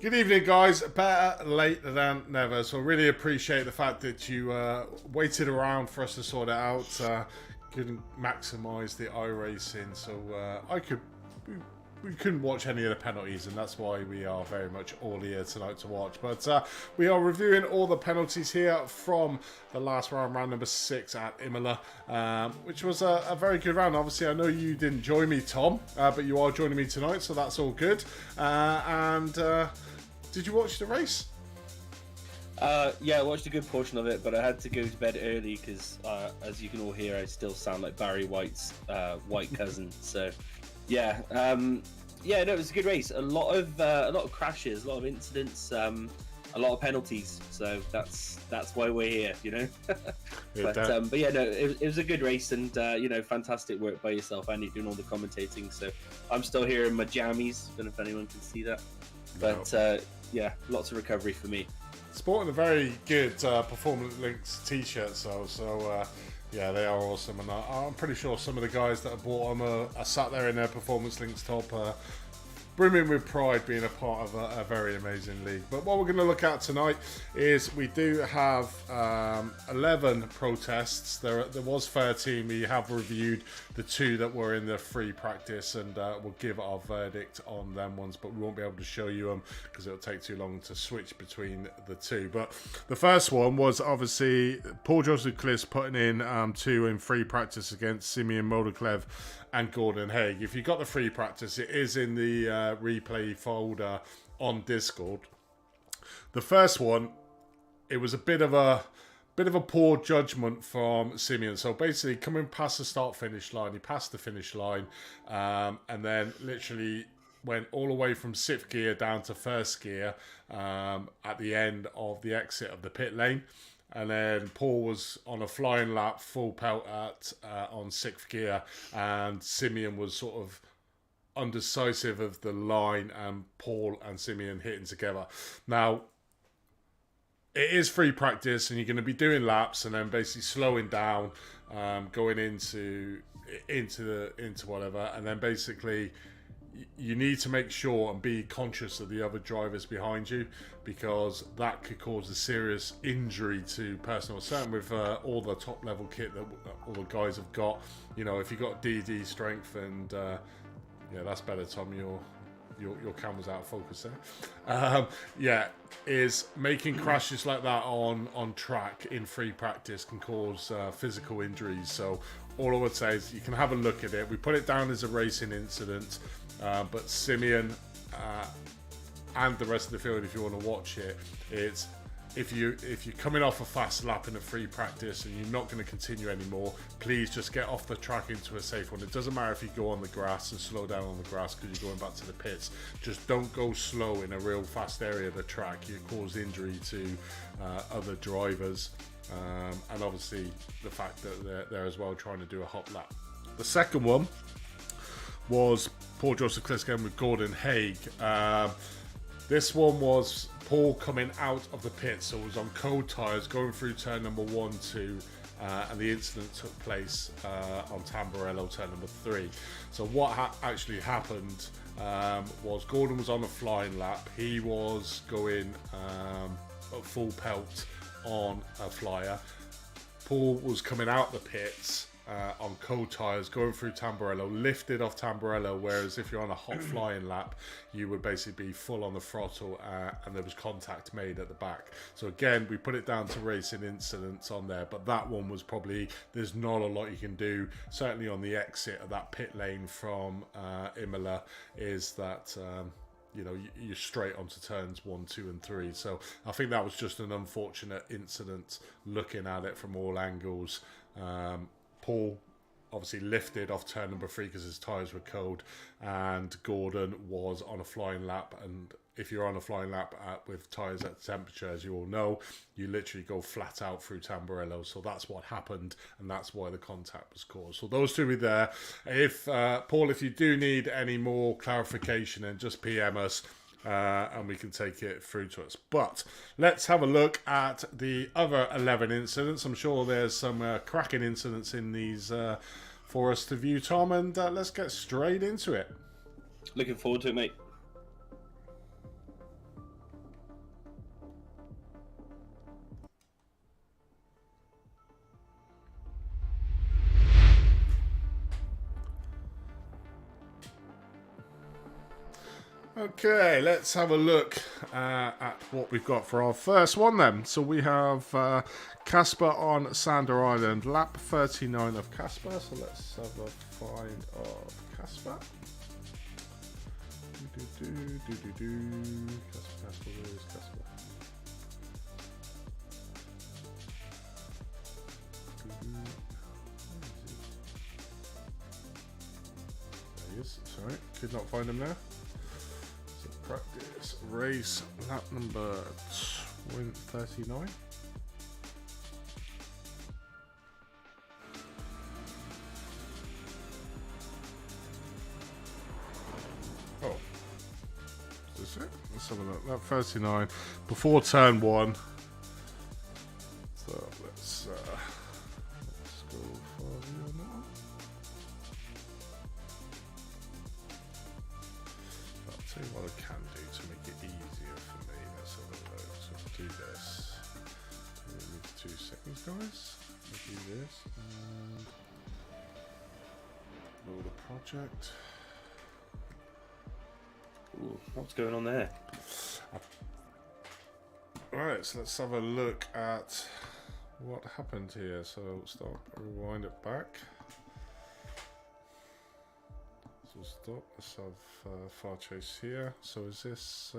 Good evening, guys. Better late than never. So, really appreciate the fact that you waited around for us to sort it out. Couldn't maximise the iRacing, so we couldn't watch any of the penalties, and that's why we are very much all here tonight to watch. But we are reviewing all the penalties here from the last round, round number 6 at IMOLA, which was a very good round. Obviously, I know you didn't join me, Tom, but you are joining me tonight, so that's all good. Did you watch the race? Yeah, I watched a good portion of it, but I had to go to bed early because, as you can all hear, I still sound like Barry White's white cousin. So, yeah, no, it was a good race. A lot of crashes, a lot of incidents, a lot of penalties. So that's why we're here, you know. But yeah, no, it was a good race, and fantastic work by yourself, Andy, doing all the commentating. So I'm still here in my jammies. Don't know if anyone can see that, but yeah, lots of recovery for me. Sporting a very good Performance Links t-shirt, so yeah, they are awesome, and I'm pretty sure some of the guys that have bought them are sat there in their Performance Links top, brimming with pride being a part of a very amazing league. But what we're going to look at tonight is we do have 11 protests. There was 13. We have reviewed the 2 that were in the free practice, and we'll give our verdict on them ones, but we won't be able to show you them because it'll take too long to switch between the 2. But the first one was obviously Paul Joseph Kliss putting in 2 in free practice against Simeon Modoklev and Gordon Haig. If you got the free practice, it is in the replay folder on Discord. The first one, it was a bit of a poor judgment from Simeon. So basically, coming past the start-finish line, he passed the finish line, and then literally went all the way from 6th gear down to 1st gear at the end of the exit of the pit lane. And then Paul was on a flying lap, full pelt on 6th gear, and Simeon was sort of undecisive of the line, and Paul and Simeon hitting together. Now, it is free practice, and you're going to be doing laps, and then basically slowing down, going into whatever, and then basically you need to make sure and be conscious of the other drivers behind you, because that could cause a serious injury to personnel. Certainly with all the top level kit that all the guys have got. You know, if you've got DD strength, and yeah, that's better, Tom. Your camera's out of focus there. Yeah, is making crashes like that on track in free practice can cause physical injuries. So all I would say is you can have a look at it. We put it down as a racing incident, but Simeon and the rest of the field, if you want to watch it, it's if you're coming off a fast lap in a free practice and you're not going to continue anymore, please just get off the track into a safe one. It doesn't matter if you go on the grass and slow down on the grass because you're going back to the pits. Just don't go slow in a real fast area of the track. You cause injury to other drivers, and obviously the fact that they're as well trying to do a hot lap. The second one was Paul Joseph Kliss again with Gordon Haig. This one was Paul coming out of the pit, so it was on cold tyres going through turn number 1, 2, and the incident took place on Tamburello, turn number 3. So what actually happened was Gordon was on a flying lap. He was going at full pelt on a flyer. Paul was coming out the pits on cold tyres, going through Tamburello, lifted off Tamburello, whereas if you're on a hot flying lap, you would basically be full on the throttle, and there was contact made at the back. So again, we put it down to racing incidents on there, but that one was probably, there's not a lot you can do, certainly on the exit of that pit lane from Imola, is that you know, you're straight onto turns 1, 2 and 3. So I think that was just an unfortunate incident looking at it from all angles. Paul obviously lifted off turn number 3 because his tyres were cold, and Gordon was on a flying lap. And if you're on a flying lap with tyres at temperature, as you all know, you literally go flat out through Tamburello. So that's what happened, and that's why the contact was caused. So those two be there. If Paul, if you do need any more clarification, then just PM us. And we can take it through to us. But let's have a look at the other 11 incidents. I'm sure there's some cracking incidents in these for us to view, Tom, and let's get straight into it. Looking forward to it, mate. Okay, let's have a look at what we've got for our first one then. So we have Casper on Sander Island, lap 39 of Casper. So let's have a find of Casper. Casper, where is Casper? There he is. Sorry, could not find him there. Practice race lap number 39. Oh, is this it? Let's have a look. Lap 39 before turn 1. So let's go for you now. I'll tell you what I can do to make it easier for me. Let's have a look. So do this. Give me 2 seconds, guys. I'll do this and load a project. Ooh, what's going on there? Right, so let's have a look at what happened here. So start, rewind it back. So stop. Let's have far chase here. So is this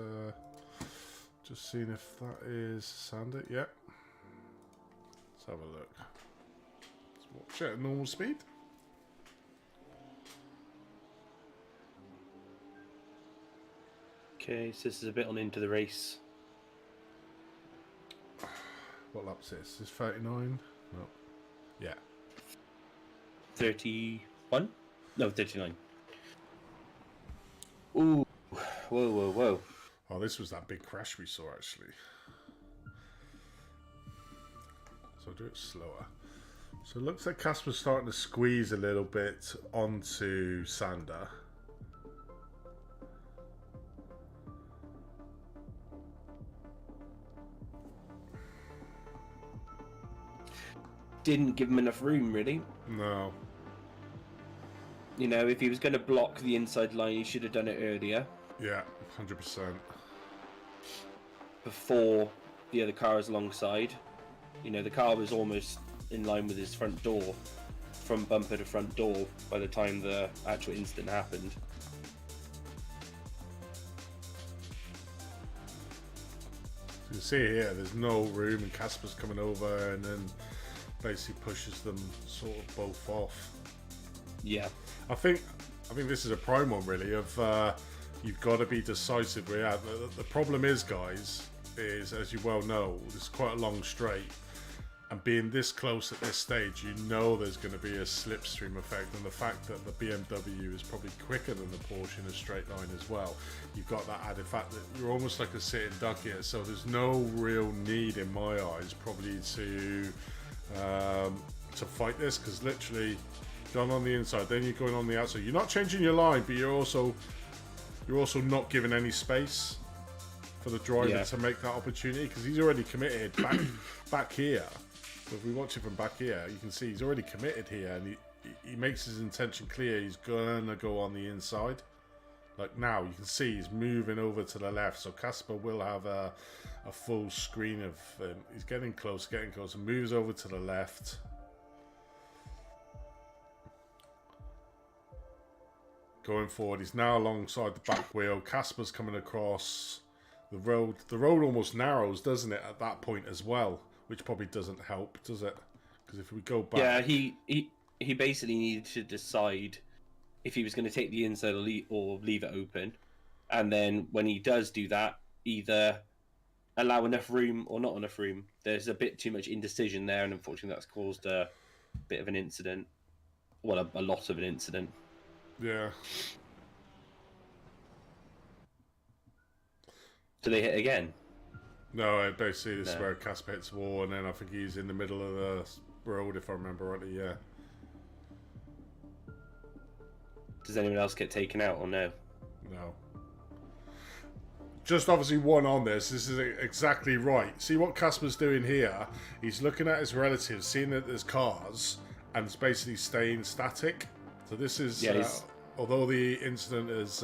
just seeing if that is Sander? Yep. Let's have a look. Let's watch it at normal speed. Okay, so this is a bit on into the race. What lap's this? Is 39? No. Yeah. 31? No, 39. Ooh, whoa. Oh, this was that big crash we saw, actually. So I'll do it slower. So it looks like Casper's starting to squeeze a little bit onto Sander. Didn't give him enough room, really. No. You know, if he was going to block the inside line, he should have done it earlier. Yeah, 100%. Before the other cars alongside. You know, the car was almost in line with his front door, from bumper to front door, by the time the actual incident happened. You can see here, there's no room, and Casper's coming over and then basically pushes them sort of both off. Yeah. I think this is a prime one, really, of you've got to be decisive. Yeah, the problem is, guys, is, as you well know, it's quite a long straight. And being this close at this stage, you know there's going to be a slipstream effect. And the fact that the BMW is probably quicker than the Porsche in a straight line as well, you've got that added fact that you're almost like a sitting duck here. So there's no real need, in my eyes, probably to fight this, because literally going on the inside, then you're going on the outside. You're not changing your line, but you're also not giving any space for the driver to make that opportunity, because he's already committed back here. So if we watch it from back here, you can see he's already committed here, and he makes his intention clear. He's gonna go on the inside. Like now, you can see he's moving over to the left, so Casper will have a full screen of him. He's getting close, and moves over to the left. Going forward, he's now alongside the back wheel. Casper's coming across the road. The road almost narrows, doesn't it, at that point as well, which probably doesn't help, does it? Because if we go back... Yeah, he basically needed to decide if he was going to take the inside or leave it open. And then when he does do that, either allow enough room or not enough room. There's a bit too much indecision there, and unfortunately that's caused a bit of an incident. Well, a lot of an incident. Yeah. Do they hit again? No, basically this is where Casper hits the wall, and then I think he's in the middle of the road, if I remember rightly, yeah. Does anyone else get taken out or no? No. Just obviously one on this. This is exactly right. See what Casper's doing here? He's looking at his relatives, seeing that there's cars, and it's basically staying static. So this is, although the incident has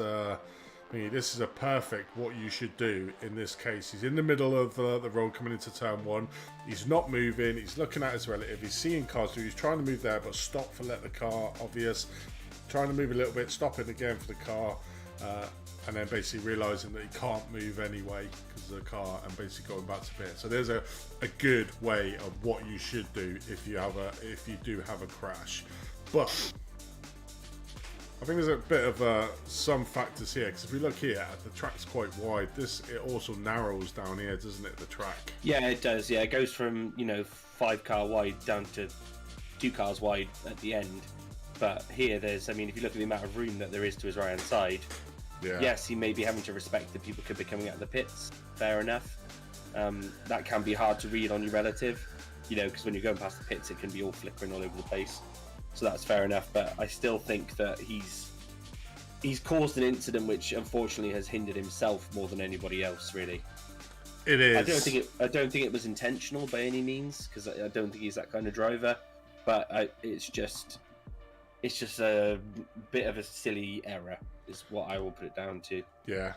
I mean, this is a perfect what you should do in this case. He's in the middle of the road coming into turn 1. He's not moving. He's looking at his relative. He's seeing cars through. He's trying to move there, but stop for let the car, obvious. Trying to move a little bit, stopping again for the car. And then basically realising that he can't move anyway because of the car, and basically going back to pit. So there's a good way of what you should do if you do have a crash. But I think there's a bit of some factors here, because if we look here, the track's quite wide. It also narrows down here, doesn't it? The track. Yeah, it does. Yeah, it goes from 5 car wide down to 2 cars wide at the end. But here, if you look at the amount of room that there is to his right hand side. Yeah. Yes, he may be having to respect that people could be coming out of the pits. Fair enough. That can be hard to read on your relative, because when you're going past the pits, it can be all flickering all over the place. So that's fair enough. But I still think that he's caused an incident which unfortunately has hindered himself more than anybody else. Really, it is. I don't think it was intentional by any means, because I don't think he's that kind of driver. But it's just a bit of a silly error, is what I will put it down to. Yeah.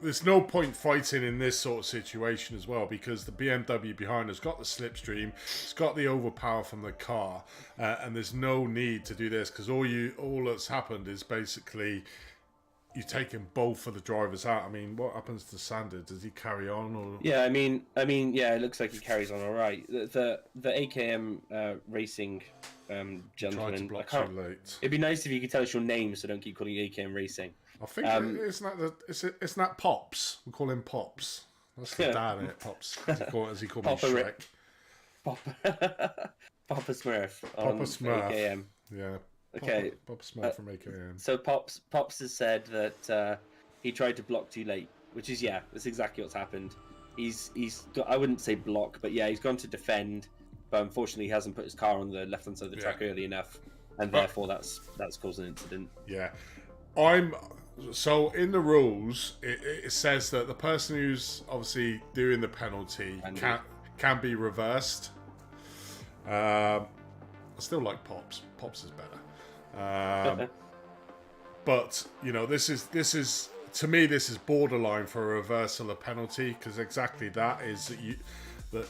There's no point fighting in this sort of situation as well, because the BMW behind has got the slipstream, it's got the overpower from the car, and there's no need to do this, because all that's happened is basically you've taken both of the drivers out. I mean, what happens to Sander? Does he carry on? Or yeah, yeah, it looks like he carries on all right. The AKM racing gentleman. It'd be nice if you could tell us your name, so don't keep calling you AKM Racing. I think it's not Pops. We call him Pops. That's the dad, isn't it? Pops. As he called me, Shrek. Papa Smurf. Papa Smurf. AKM. Yeah. Okay. Papa Smurf from AKM. So Pops has said that he tried to block too late, which is that's exactly what's happened. He's got, I wouldn't say block, but he's gone to defend, but unfortunately he hasn't put his car on the left hand side of the track early enough, and therefore that's caused an incident. Yeah. So in the rules, it says that the person who's obviously doing the penalty can be reversed. I still like Pops. Pops is better. But this is to me, this is borderline for a reversal of penalty, because exactly that is that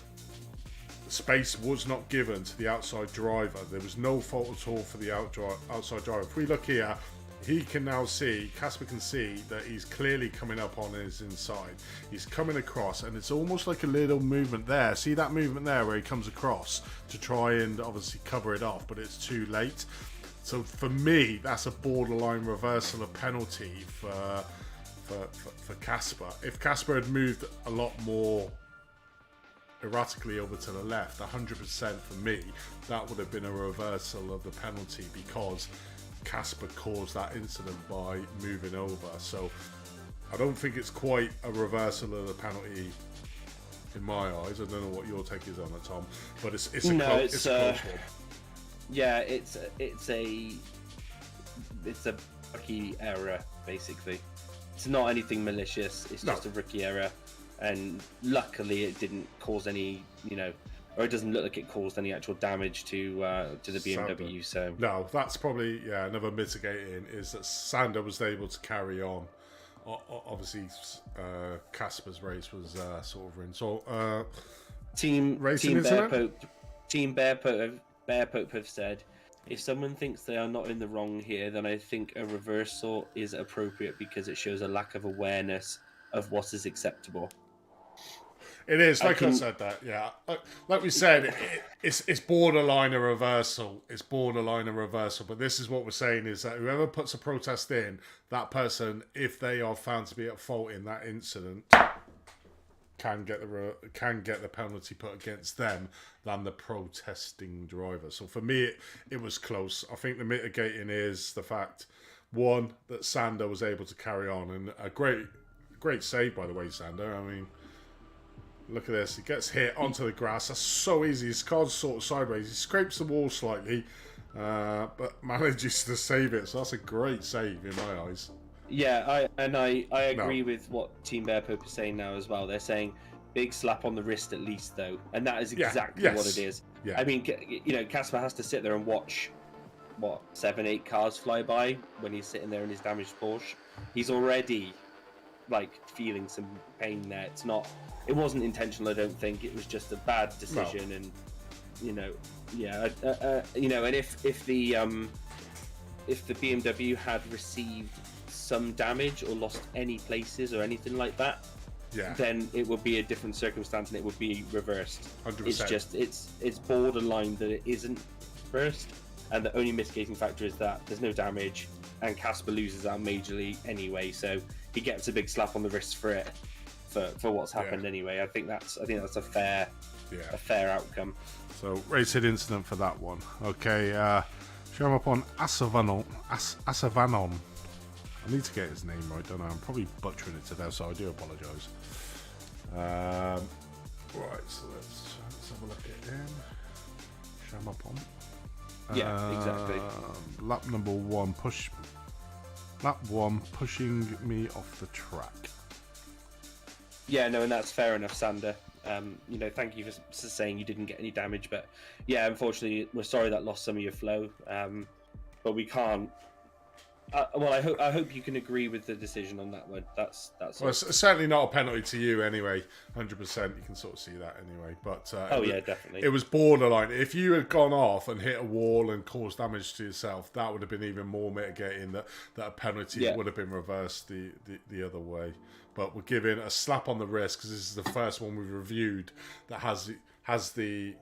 space was not given to the outside driver. There was no fault at all for the outside driver. If we look here, he can now see, Casper can see that he's clearly coming up on his inside. He's coming across, and it's almost like a little movement there. See that movement there where he comes across to try and obviously cover it off, but it's too late. So for me, that's a borderline reversal of penalty for Casper. If Casper had moved a lot more erratically over to the left, 100% for me, that would have been a reversal of the penalty, because Casper caused that incident by moving over. So I don't think it's quite a reversal of the penalty in my eyes. I don't know what your take is on it, Tom, but it's a close one. Yeah, it's a rookie error, basically. It's not anything malicious. It's just a rookie error, and luckily it didn't cause any, or it doesn't look like it caused any actual damage to the BMW. So no, that's probably another mitigating, is that Sander was able to carry on. Obviously, Casper's race was sort of ruined. So Team Bear Pope have said, if someone thinks they are not in the wrong here, then I think a reversal is appropriate, because it shows a lack of awareness of what is acceptable. It is, I said that, yeah. Like we said, it's borderline a reversal. It's borderline a reversal. But this is what we're saying, is that whoever puts a protest in, that person, if they are found to be at fault in that incident, can get the penalty put against them than the protesting driver. So for me, it was close. I think the mitigating is the fact, one, that Sander was able to carry on, and a great save, by the way, Sander. I mean, look at this. He gets hit onto the grass. That's so easy. His car's sort of sideways. He scrapes the wall slightly, but manages to save it. So that's a great save in my eyes. Yeah, I agree with what Team Bear Pope is saying now as well. They're saying big slap on the wrist at least, though, and that is exactly what it is. Yeah. I mean, Casper has to sit there and watch 7-8 cars fly by when he's sitting there in his damaged Porsche. he's already like feeling some pain there. It wasn't intentional, I don't think. It was just a bad decision, and and if the BMW had received some damage or lost any places or anything like that, then it would be a different circumstance and it would be reversed. 100%. It's just it's borderline that it isn't reversed, and the only mitigating factor is that there's no damage and Casper loses out majorly anyway, so he gets a big slap on the wrist for it, for what's happened anyway. I think that's a fair outcome. So racing incident for that one. Okay, show him up on Asavanon. I need to get his name right, don't I? I'm probably butchering it to death, so I do apologise. Right, so let's have a look at him. Show him up on. Yeah, exactly. Lap number 1, Lap 1, pushing me off the track. Yeah, no, and that's fair enough, Sander. Thank you for saying you didn't get any damage, but yeah, unfortunately, we're sorry that lost some of your flow. But we can't. I hope you can agree with the decision on that one. That's. Well, it's certainly not a penalty to you, anyway. 100%. You can sort of see that anyway. But definitely. It was borderline. If you had gone off and hit a wall and caused damage to yourself, that would have been even more mitigating. That a penalty would have been reversed the other way. But we're giving a slap on the wrist because this is the first one we've reviewed that has the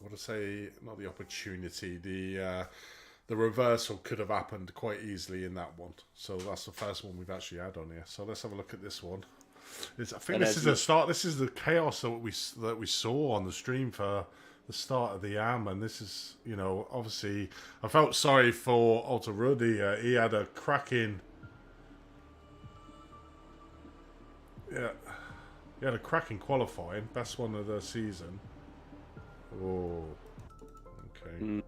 not the opportunity, the reversal could have happened quite easily in that one. So that's the first one we've actually had on here. So let's have a look at this one. I think this is the start. This is the chaos that we saw on the stream for the start of the AM, and this is, obviously I felt sorry for Alter Rudy. He had a cracking. Yeah, he had a cracking qualifying, best one of the season. Oh, okay.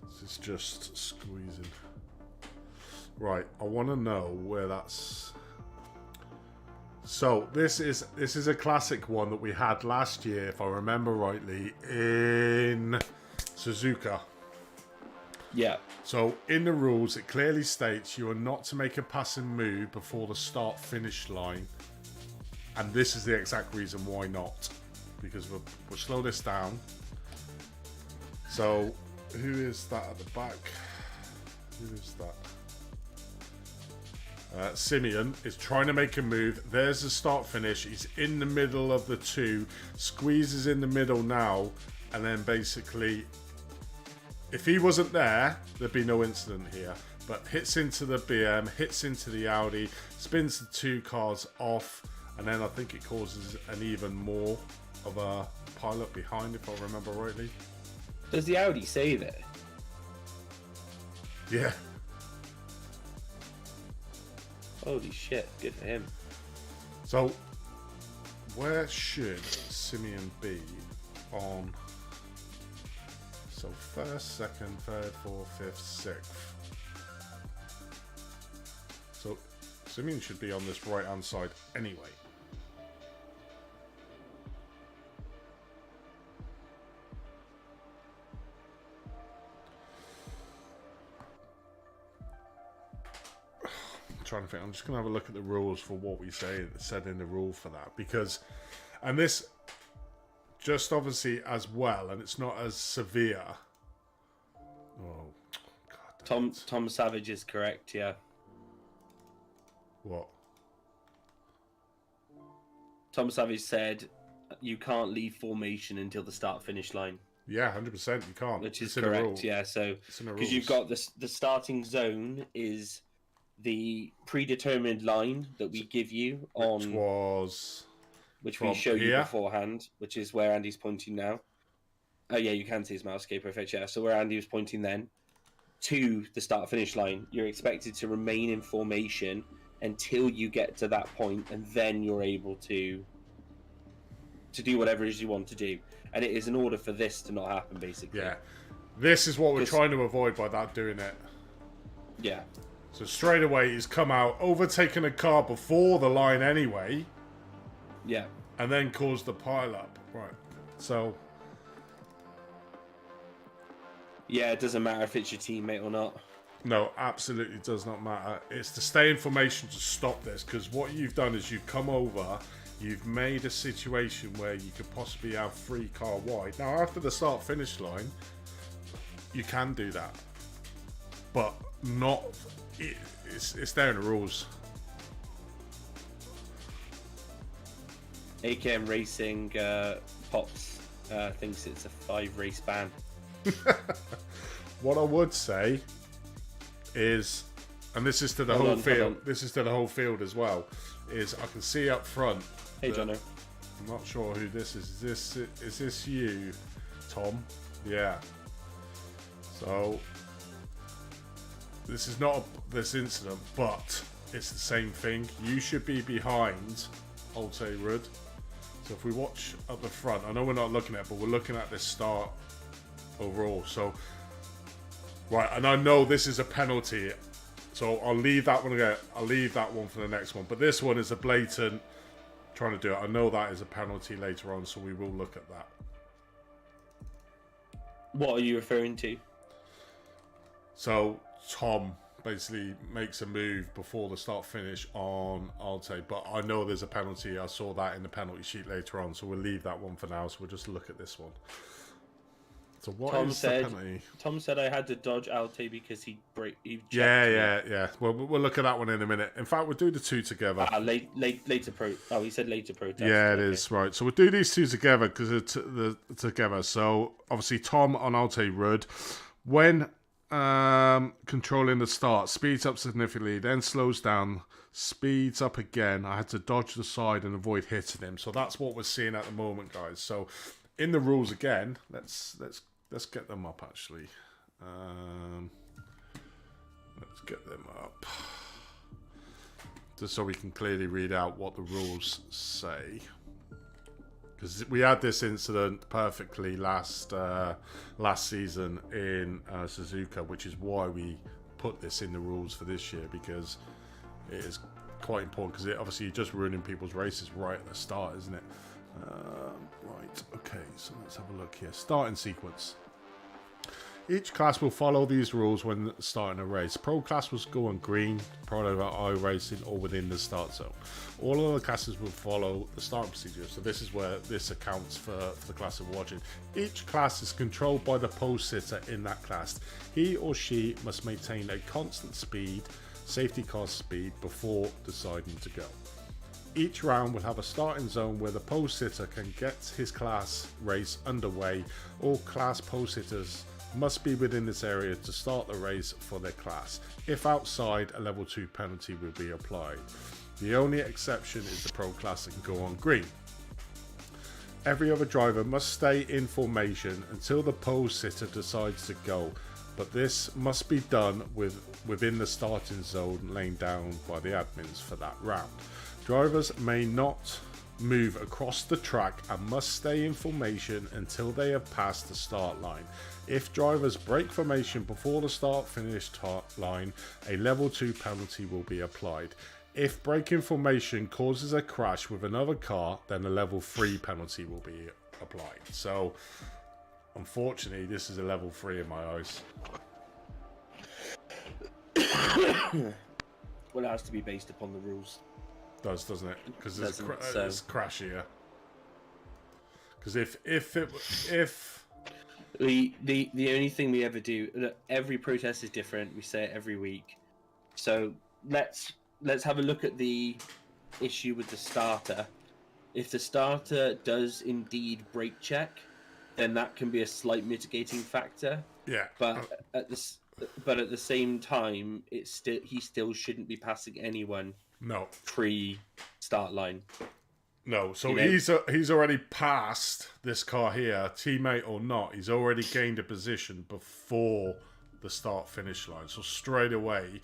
This is just squeezing. Right, I want to know where that's. So this is a classic one that we had last year, if I remember rightly, in Suzuka. Yeah. So in the rules, it clearly states you are not to make a passing move before the start-finish line, and this is the exact reason why not. Because we'll slow this down. So who is that at the back? Who is that? Simeon is trying to make a move. There's the start-finish. He's in the middle of the two. Squeezes in the middle now, and then basically, if he wasn't there, there'd be no incident here. But hits into the BM, hits into the Audi, spins the two cars off, and then I think it causes an even more of a pileup behind, if I remember rightly. Does the Audi say that? Yeah. Holy shit, good for him. So, where should Simeon be on... So first, second, third, fourth, fifth, sixth. So Simeon should be on this right-hand side anyway. I'm trying to think. I'm just going to have a look at the rules for what we said in the rule for that, because, and this. Just obviously as well, and it's not as severe. Oh, God. Tom Savage is correct, yeah. What? Tom Savage said you can't leave formation until the start-finish line. Yeah, 100%. You can't. Which is correct, yeah. So because you've got the starting zone is the predetermined line that we give you on. Which we showed you beforehand, which is where Andy's pointing now. Oh yeah, you can see his mouse escape perfect, yeah. So where Andy was pointing then to the start-finish line, you're expected to remain in formation until you get to that point, and then you're able to do whatever it is you want to do. And it is in order for this to not happen, basically. Yeah. This is what we're trying to avoid by that doing it. Yeah. So straight away he's come out, overtaken a car before the line anyway. Yeah. And then caused the pile-up. Right. So... Yeah, it doesn't matter if it's your teammate or not. No, absolutely does not matter. It's to stay in formation to stop this, because what you've done is you've come over, you've made a situation where you could possibly have 3 car wide. Now, after the start-finish line, you can do that, but not. It's there in the rules. AKM Racing Pops thinks it's a 5 race ban. What I would say is, and this is to the whole field. This is to the whole field as well. Is I can see up front. Hey, Jono. I'm not sure who this is. Is this you, Tom? Yeah. So this is not this incident, but it's the same thing. You should be behind Alte Rud. So if we watch up the front, I know we're not looking at it, but we're looking at this start overall. So right, and I know this is a penalty, so I'll leave that one again. I'll leave that one for the next one. But this one is a blatant trying to do it. I know that is a penalty later on, so we will look at that. What are you referring to? So Tom basically makes a move before the start finish on Alte, but I know there's a penalty. I saw that in the penalty sheet later on, so we'll leave that one for now. So we'll just look at this one. So what is the penalty? Tom said I had to dodge Alte because he yeah. Well, we'll look at that one in a minute. In fact, we'll do the 2 together. Later Oh, he said later protest. Yeah, it is right. So we'll do these 2 together because they're together. So obviously, Tom on Alte Rud, when controlling the start, speeds up significantly, then slows down, speeds up again. I had to dodge the side and avoid hitting him. So that's what we're seeing at the moment, guys. So in the rules again, let's get them up actually. Let's get them up just so we can clearly read out what the rules say. Because we had this incident perfectly last season in Suzuka, which is why we put this in the rules for this year, because it is quite important, because obviously you're just ruining people's races right at the start, isn't it? Right, okay, so let's have a look here. Starting sequence. Each class will follow these rules when starting a race. Pro class will go on green, Pro iRacing, or within the start zone. All other classes will follow the starting procedure. So this is where this accounts for the class of watching. Each class is controlled by the pole sitter in that class. He or she must maintain a constant speed, safety car speed, before deciding to go. Each round will have a starting zone where the pole sitter can get his class race underway. All class pole sitters must be within this area to start the race for their class. If outside, a level 2 penalty will be applied. The only exception is the pro class that can go on green. Every other driver must stay in formation until the pole sitter decides to go, but this must be done within the starting zone laid down by the admins for that round. Drivers may not move across the track and must stay in formation until they have passed the start line. If drivers break formation before the start-finish line, a level 2 penalty will be applied. If breaking formation causes a crash with another car, then a level 3 penalty will be applied. So, unfortunately, this is a level 3 in my eyes. Well, it has to be based upon the rules. Doesn't it? Because it's crashier. Because if the only thing we ever do, look, every protest is different. We say it every week. So let's have a look at the issue with the starter. If the starter does indeed brake check, then that can be a slight mitigating factor. Yeah. But at the same time, he still shouldn't be passing anyone. No. Pre-start line. No, so he's already passed this car here, teammate or not. He's already gained a position before the start-finish line. So straight away,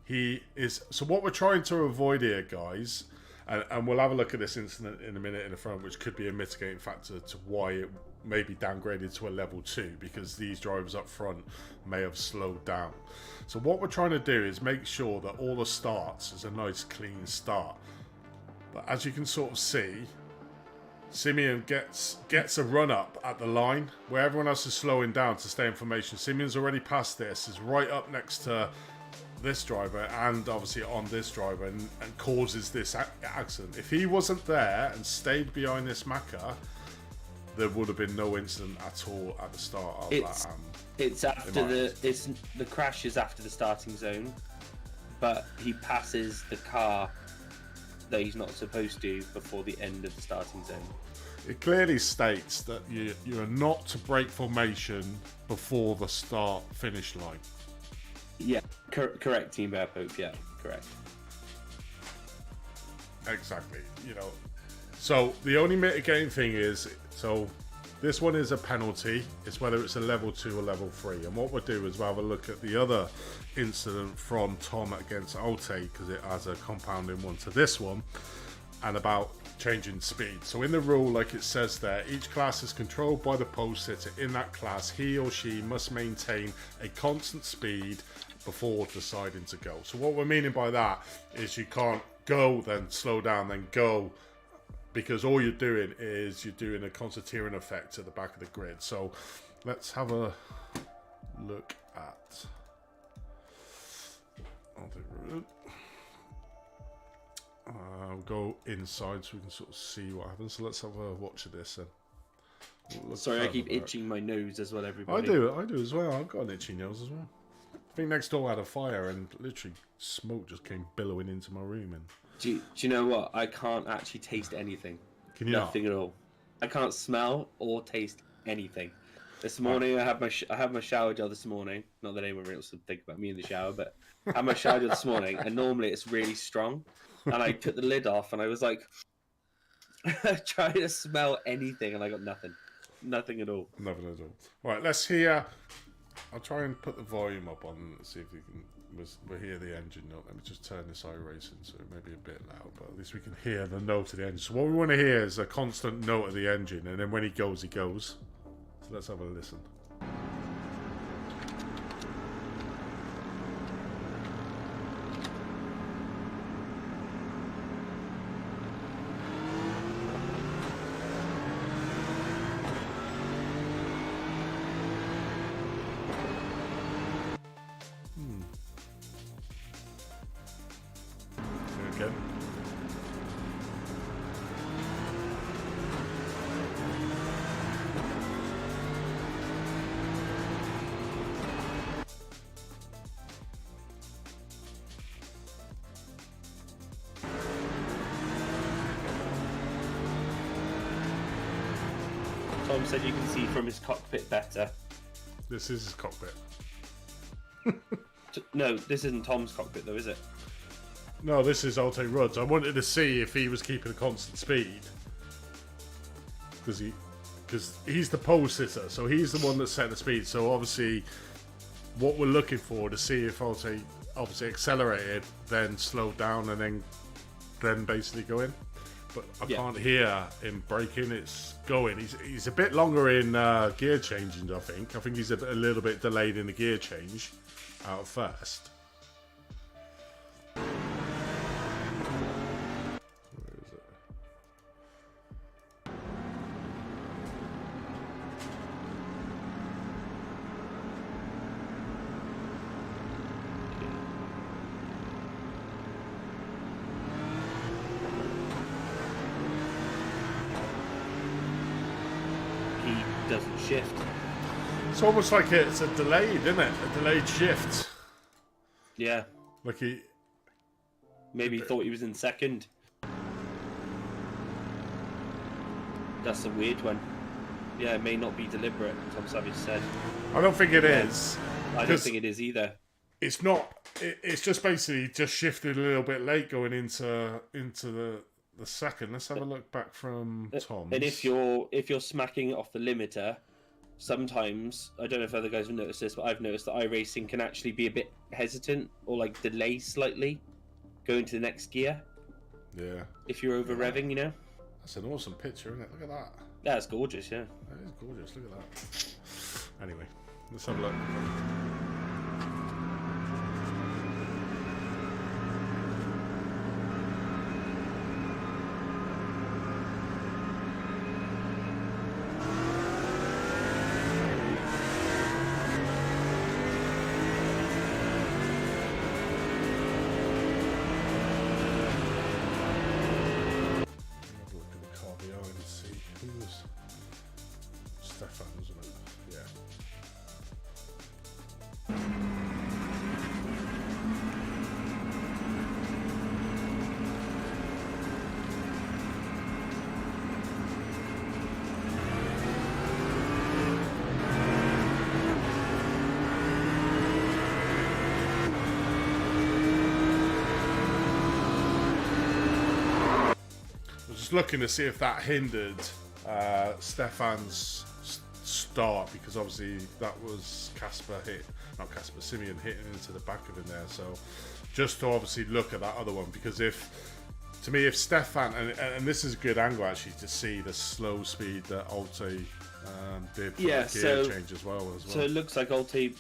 he is... So what we're trying to avoid here, guys, and we'll have a look at this incident in a minute in the front, which could be a mitigating factor to why it may be downgraded to a level 2, because these drivers up front may have slowed down. So what we're trying to do is make sure that all the starts is a nice clean start. But as you can sort of see, Simeon gets a run up at the line where everyone else is slowing down to stay in formation. Simeon's already past this, is right up next to this driver and obviously on this driver and causes this accident. If he wasn't there and stayed behind this Macca, there would have been no incident at all at the start of that. It's after the crash is after the starting zone, but he passes the car that he's not supposed to before the end of the starting zone. It clearly states that you're not to break formation before the start-finish line. Yeah, correct, Team Bear Pope. Yeah, correct. Exactly. So the only mitigating thing is, this one is a penalty. It's whether it's a level 2 or level 3. And what we'll do is we'll have a look at the other incident from Tom against Alte, because it has a compounding one to this one, and about changing speed. So in the rule, like it says there, each class is controlled by the pole sitter. In that class, he or she must maintain a constant speed before deciding to go. So what we're meaning by that is you can't go, then slow down, then go, because all you're doing is you're doing a concertina effect at the back of the grid. So let's have a look at... We'll go inside so we can sort of see what happens. So let's have a watch of this then. Sorry, I keep itching my nose as well, everybody. I do as well. I've got an itchy nose as well. I think next door had a fire and literally smoke just came billowing into my room. And do you know what? I can't actually taste anything. Can you Nothing at all. I can't smell or taste anything. This morning I had my shower gel this morning. Not that anyone really wants to think about me in the shower, but I had my shower gel this morning, and normally it's really strong. And I took the lid off, and I was like trying to smell anything, and I got nothing. Nothing at all. Nothing at all. Right, let's hear. I'll try and put the volume up on, see if we can. We'll hear the engine note. Let me just turn this iRacing so it may be a bit loud, but at least we can hear the note of the engine. So what we want to hear is a constant note of the engine, and then when he goes, he goes. So let's have a listen. Again. Tom said you can see from his cockpit better. This is his cockpit. No, this isn't Tom's cockpit though, is it? No, this is Alte Rudd's. I wanted to see if he was keeping a constant speed. Because he's the pole sitter, so he's the one that set the speed. So obviously, what we're looking for to see if Alte obviously accelerated, then slowed down, and then basically go in. But I can't hear him braking. It's going. He's a bit longer in gear changing, I think. I think he's a little bit delayed in the gear change out of first. Doesn't shift. It's almost like it's a delayed, isn't it? A delayed shift. Yeah. Like he maybe thought he was in second. That's a weird one. Yeah, it may not be deliberate, Tom Savage said. I don't think it is. I don't think it is either. It's not. It's just basically just shifted a little bit late going into the second. Let's have a look back from Tom's. And if you're smacking it off the limiter, sometimes, I don't know if other guys have noticed this, but I've noticed that iRacing can actually be a bit hesitant or like delay slightly going to the next gear. Yeah. If you're over revving, you know. That's an awesome picture, isn't it? Look at that. That's gorgeous, yeah. That is gorgeous. Look at that. Anyway, let's have a look. just looking to see if that hindered Stefan's start, because obviously that was Simeon hitting into the back of him there. So just to obviously look at that other one, because if Stefan, and this is a good angle actually to see the slow speed that Alte did for the gear change as well. So it looks like Alte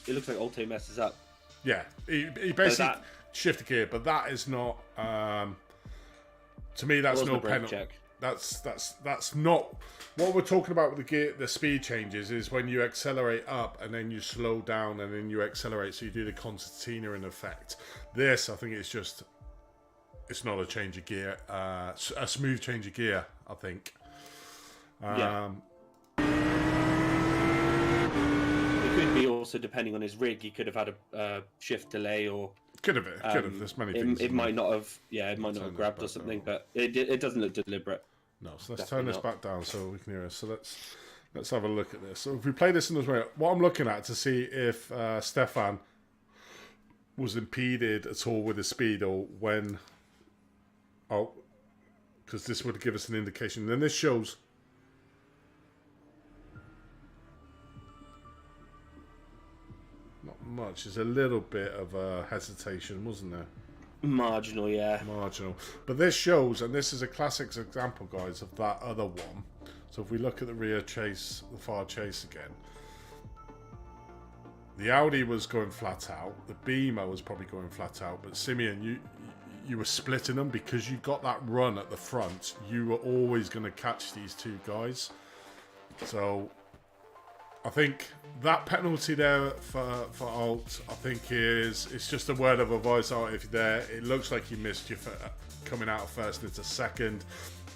messes up. Yeah, he basically shifted gear, but that is not. To me, that's no penalty. That's not what we're talking about with the speed changes. Is when you accelerate up and then you slow down and then you accelerate. So you do the concertina in effect. This, I think, it's not a change of gear. A smooth change of gear, I think. It could be also depending on his rig. He could have had a shift delay, or could have. There's many things. It might not have. Yeah, it might not have grabbed or something, but it doesn't look deliberate. No, so let's turn this back down so we can hear us. So let's have a look at this. So if we play this in this way, what I'm looking at to see if Stefan was impeded at all with his speed, or when. Oh, because this would give us an indication. Then this shows. Not much. There's a little bit of hesitation, wasn't there? Marginal, yeah. Marginal. But this shows, and this is a classic example, guys, of that other one. So if we look at the rear chase, the far chase again. The Audi was going flat out. The Beamer was probably going flat out. But Simeon, you were splitting them because you got that run at the front. You were always going to catch these two guys. So I think that penalty there for Alt, I think it's just a word of advice. Alt, if you're there, it looks like you missed your coming out of first into second.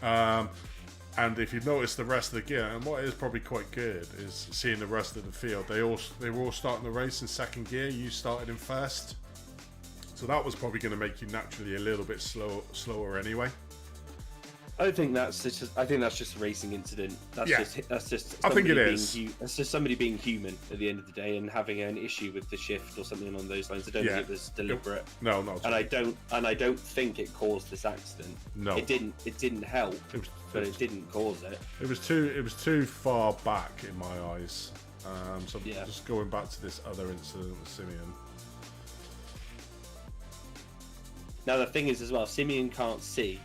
And if you notice the rest of the gear, and what is probably quite good is seeing the rest of the field. They were all starting the race in second gear. You started in first, so that was probably going to make you naturally a little bit slower anyway. I think that's just a racing incident. That's just. I think it is. That's just somebody being human at the end of the day and having an issue with the shift or something along those lines. I don't think it was deliberate. No, not. And I don't think it caused this accident. No, it didn't. It didn't help, but it didn't cause it. It was too far back in my eyes. So just going back to this other incident with Simeon. Now the thing is as well, Simeon can't see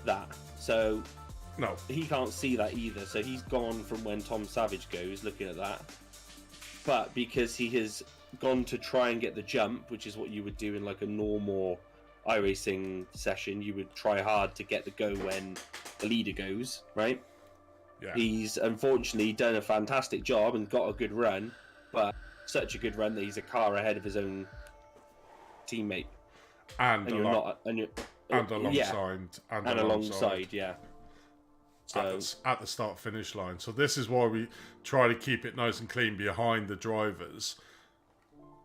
that, so no, he can't see that either, so he's gone from when Tom Savage goes looking at that, but because he has gone to try and get the jump, which is what you would do in like a normal iRacing session, you would try hard to get the go when the leader goes, right? He's unfortunately done a fantastic job and got a good run, but such a good run that he's a car ahead of his own teammate, and you're not, and you're alongside, yeah. So at the start-finish line. So this is why we try to keep it nice and clean behind the drivers.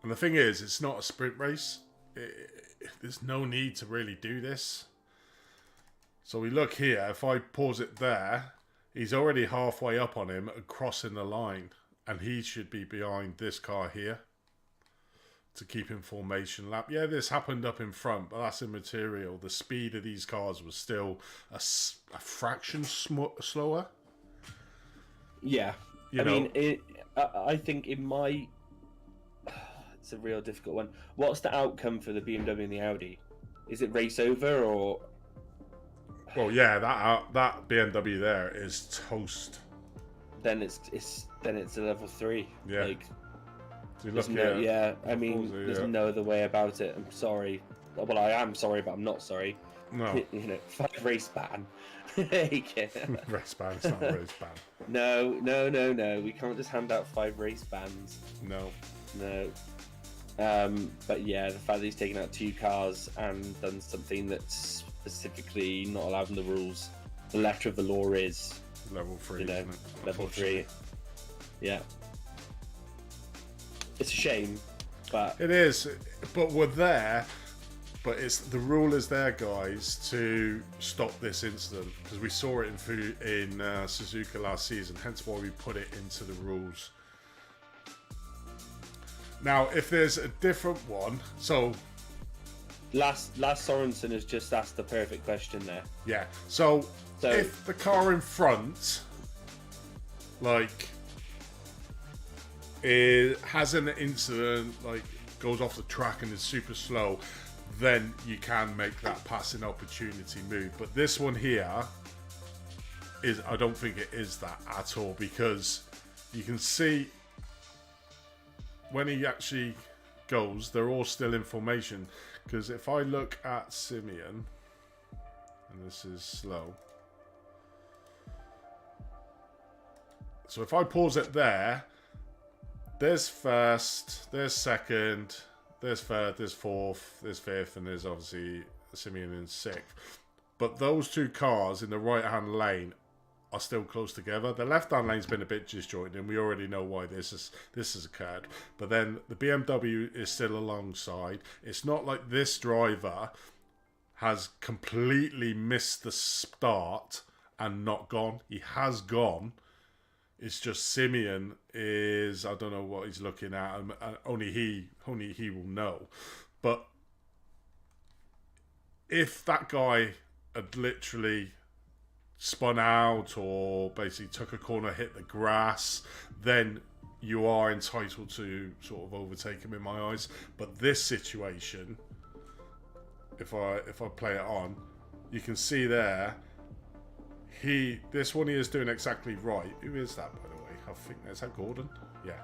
And the thing is, it's not a sprint race. There's no need to really do this. So we look here. If I pause it there, he's already halfway up on him and crossing the line. And he should be behind this car here to keep in formation lap. Yeah, this happened up in front, but that's immaterial. The speed of these cars was still a fraction slower. Yeah. I think it might... It's a real difficult one. What's the outcome for the BMW and the Audi? Is it race over, or... Well, yeah, that BMW there is toast. Then it's a level 3. Yeah. Like, there's no other way about it. I'm sorry. Well, I am sorry, but I'm not sorry. No. 5 race ban. Race ban, it's not a race ban. No. We can't just hand out 5 race bans. No. But yeah, the fact that he's taken out 2 cars and done something that's specifically not allowed in the rules. The letter of the law is level 3. Level 3. Yeah. It's a shame, but it is. But we're there. But the rule is there, guys, to stop this incident, because we saw it in Suzuka last season. Hence why we put it into the rules. Now, if there's a different one, so Last Sorensen has just asked the perfect question there. Yeah. So if the car in front, like, it has an incident, like goes off the track and is super slow, then you can make that passing opportunity move. But this one here is, I don't think it is that at all, because you can see when he actually goes, they're all still in formation. Because if I look at Simeon, and this is slow, so if I pause it there, there's first, there's second, there's third, there's fourth, there's fifth, and there's obviously Simeon in sixth. But those two cars in the right-hand lane are still close together. The left-hand lane's been a bit disjointed, and we already know why this has occurred. But then the BMW is still alongside. It's not like this driver has completely missed the start and not gone. He has gone. It's just Simeon is, I don't know what he's looking at, and only he will know. But if that guy had literally spun out or basically took a corner, hit the grass, then you are entitled to sort of overtake him in my eyes. But this situation, if I play it on, you can see there, this one he is doing exactly right. Who is that, by the way? I think, is that Gordon? Yeah.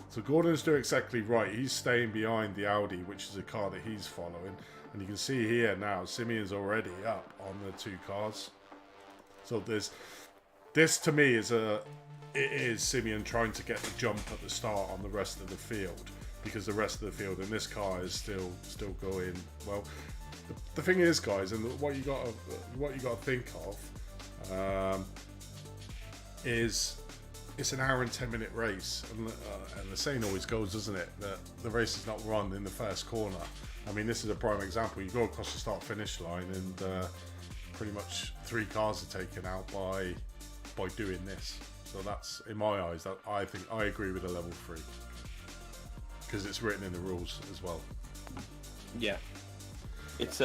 So Gordon's doing exactly right. He's staying behind the Audi, which is a car that he's following. And you can see here now, Simeon's already up on the two cars. So this to me it is Simeon trying to get the jump at the start on the rest of the field, because the rest of the field in this car is still going well. The thing is, guys, and what you got to think of is it's an hour and 10-minute race, and the saying always goes, doesn't it, that the race is not run in the first corner. I mean, this is a prime example. You go across the start-finish line, and pretty much 3 cars are taken out by doing this. So that's, in my eyes, that I think I agree with a level 3, because it's written in the rules as well. Yeah, it's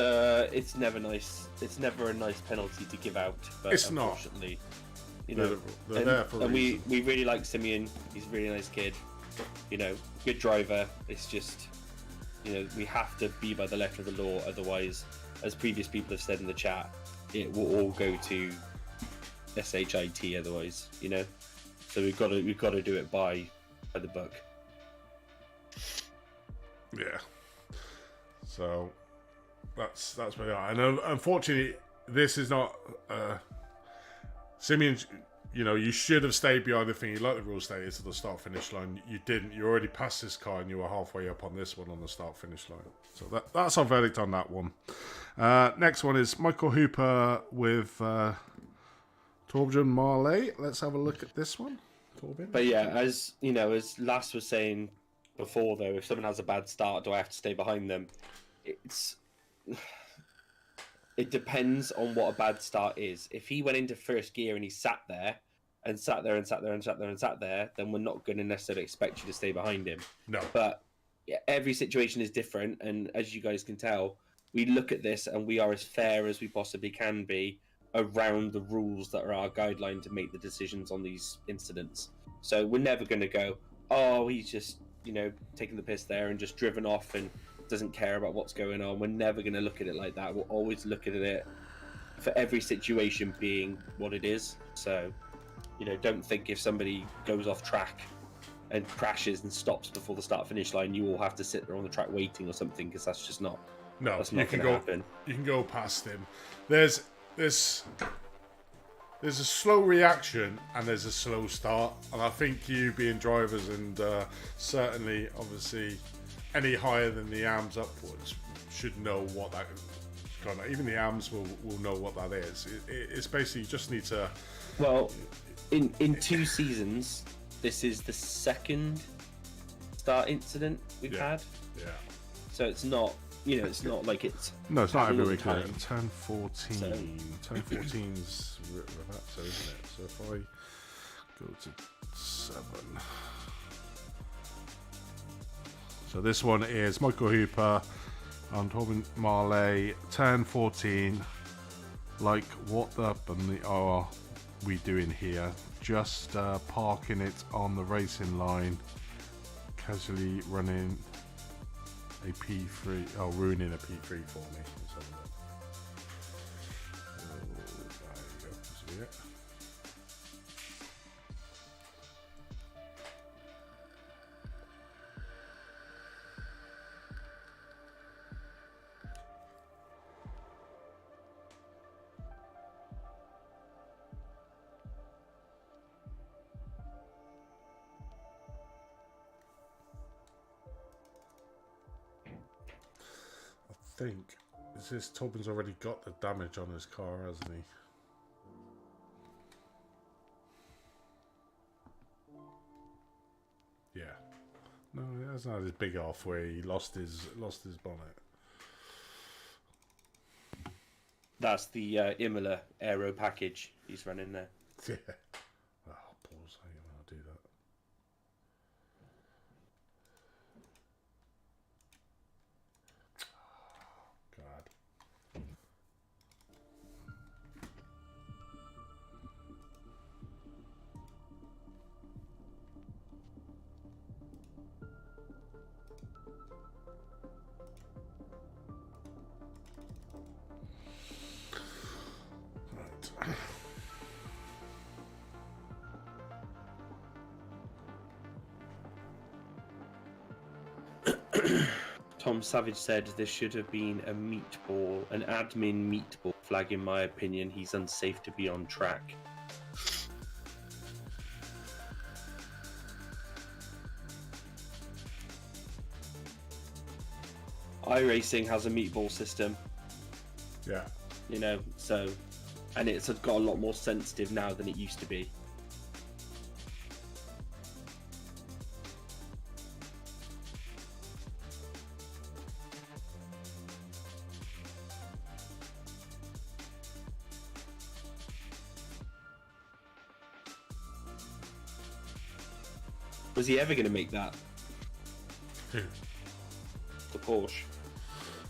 never nice. It's never a nice penalty to give out. But it's unfortunately, not. You know, they're there for a reason. we really like Simeon. He's a really nice kid. You know, good driver. It's just, you know, we have to be by the letter of the law. Otherwise, as previous people have said in the chat, it will all go to SHIT. Otherwise, you know, so we've got to do it by the book. Yeah. So that's where they are. And unfortunately, this is not Simeon. You know, you should have stayed behind the thing. You like the rules stated to the start-finish line. You didn't. You already passed this car, and you were halfway up on this one on the start-finish line. So that's our verdict on that one. Next one is Michael Hooper with Torbjörn Marley. Let's have a look at this one, Torbjörn. But yeah, as you know, as Lass was saying before, though, if someone has a bad start, do I have to stay behind them? It depends on what a bad start is. If he went into first gear and he sat there, then we're not going to necessarily expect you to stay behind him. No. But yeah, every situation is different, and as you guys can tell, we look at this and we are as fair as we possibly can be around the rules that are our guideline to make the decisions on these incidents. So we're never going to go, oh, he's just, you know, taking the piss there and just driven off and doesn't care about what's going on. We're never going to look at it like that. We'll always look at it for every situation being what it is. So, you know, don't think if somebody goes off track and crashes and stops before the start-finish line, you all have to sit there on the track waiting or something, because that's just not. No, that's not going to happen. You can go past him. There's a slow reaction and there's a slow start, and I think you being drivers and certainly, obviously, any higher than the arms upwards should know what that kind of. Even the arms will know what that is. It's basically you just need to. Well, in 2 seasons, this is the second start incident we've had. Yeah. So it's not, you know, it's not like it's. No, it's not every week. 10-14. 10-14's Ravazza, isn't it? So if I go to 7. So this one is Michael Hooper I'm talking Marley, turn 14. Like, what the are we doing here? Just parking it on the racing line, casually running a P3. Oh, ruining a P3 for me. Let's have a look. Oh, there you go. This is it. I think Tobin's already got the damage on his car, hasn't he? Yeah. No, he hasn't had his big off where he lost his bonnet. That's the IMOLA aero package he's running there. Yeah. Oh, pause. Hang on, I'll do that. God. Right. Tom Savage said there should have been a meatball, an admin meatball flag. In my opinion, he's unsafe to be on track. iRacing has a meatball system. Yeah. You know, so, and it's got a lot more sensitive now than it used to be. Was he ever going to make that? Who? The Porsche.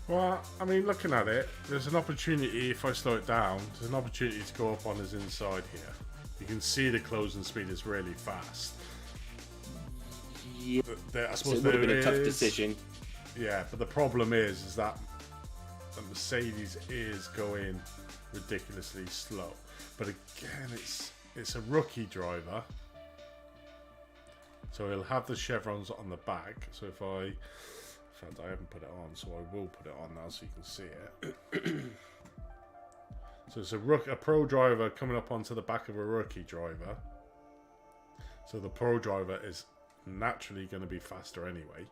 Well, I mean, looking at it, there's an opportunity, if I slow it down, there's an opportunity to go up on his inside here. You can see the closing speed is really fast. Yeah, I suppose so it would have been a tough is- decision. Yeah, but the problem is that the Mercedes is going ridiculously slow. But again, it's a rookie driver. So he'll have the chevrons on the back. So if in fact, I haven't put it on, so I will put it on now so you can see it. So it's a pro driver coming up onto the back of a rookie driver. So the pro driver is naturally going to be faster anyway.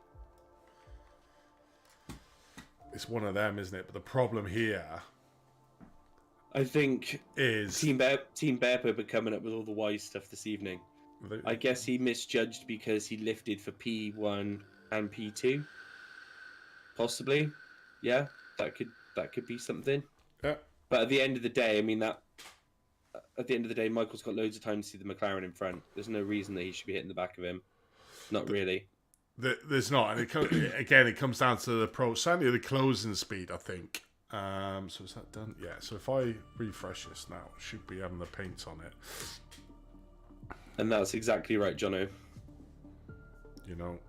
It's one of them, isn't it? But the problem here, I think, is Team Bearpo been coming up with all the wise stuff this evening. I guess he misjudged because he lifted for P1 and P2. Possibly. Yeah, that could be something. Yeah. But at the end of the day, I mean at the end of the day, Michael's got loads of time to see the McLaren in front. There's no reason that he should be hitting the back of him. Not really. There's not, and it comes down to the certainly the closing speed, I think. So is that done? Yeah. So if I refresh this now, it should be having the paint on it. And that's exactly right, Jono. You know,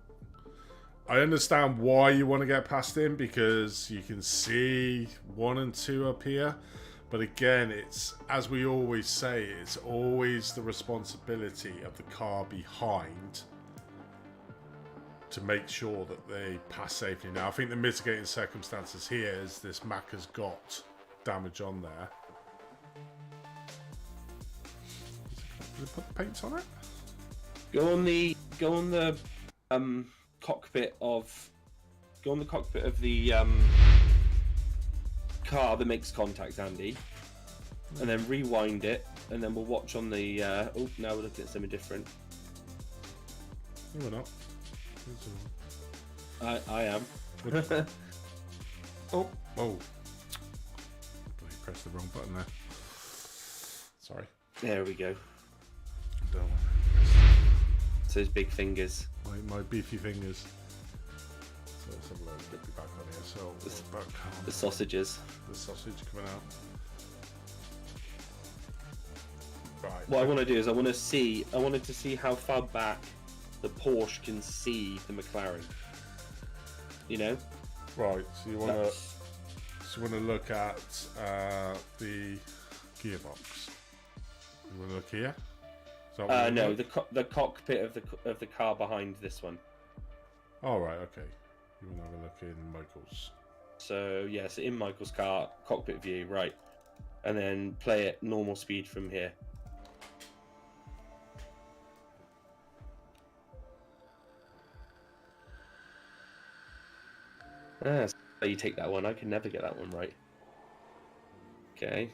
I understand why you want to get past him because you can see 1 and 2 up here. But again, it's, as we always say, it's always the responsibility of the car behind to make sure that they pass safely. Now, I think the mitigating circumstances here is this Mac has got damage on there. Did they put the paints on it? Go on the cockpit of the car that makes contact, Andy, and then rewind it, and then we'll watch on the. Oh, now we're looking at something different. No, we're not. I am. Oh. Bloody pressed the wrong button there. Sorry. There we go. Don't. So his big fingers. My beefy fingers. So let's have a look. Get me back on here. So The sausages. the sausage coming out. Right. What I want to do is I wanted to see how far back the Porsche can see the McLaren. You know? Right. So you want to look at the gearbox. You want to look here? Is that what No, the cockpit of the car behind this one. Oh, right, okay. You want to have a look in Michael's. So yeah, so in Michael's car, cockpit view, right, and then play it normal speed from here. So you take that one. I can never get that one right. Okay.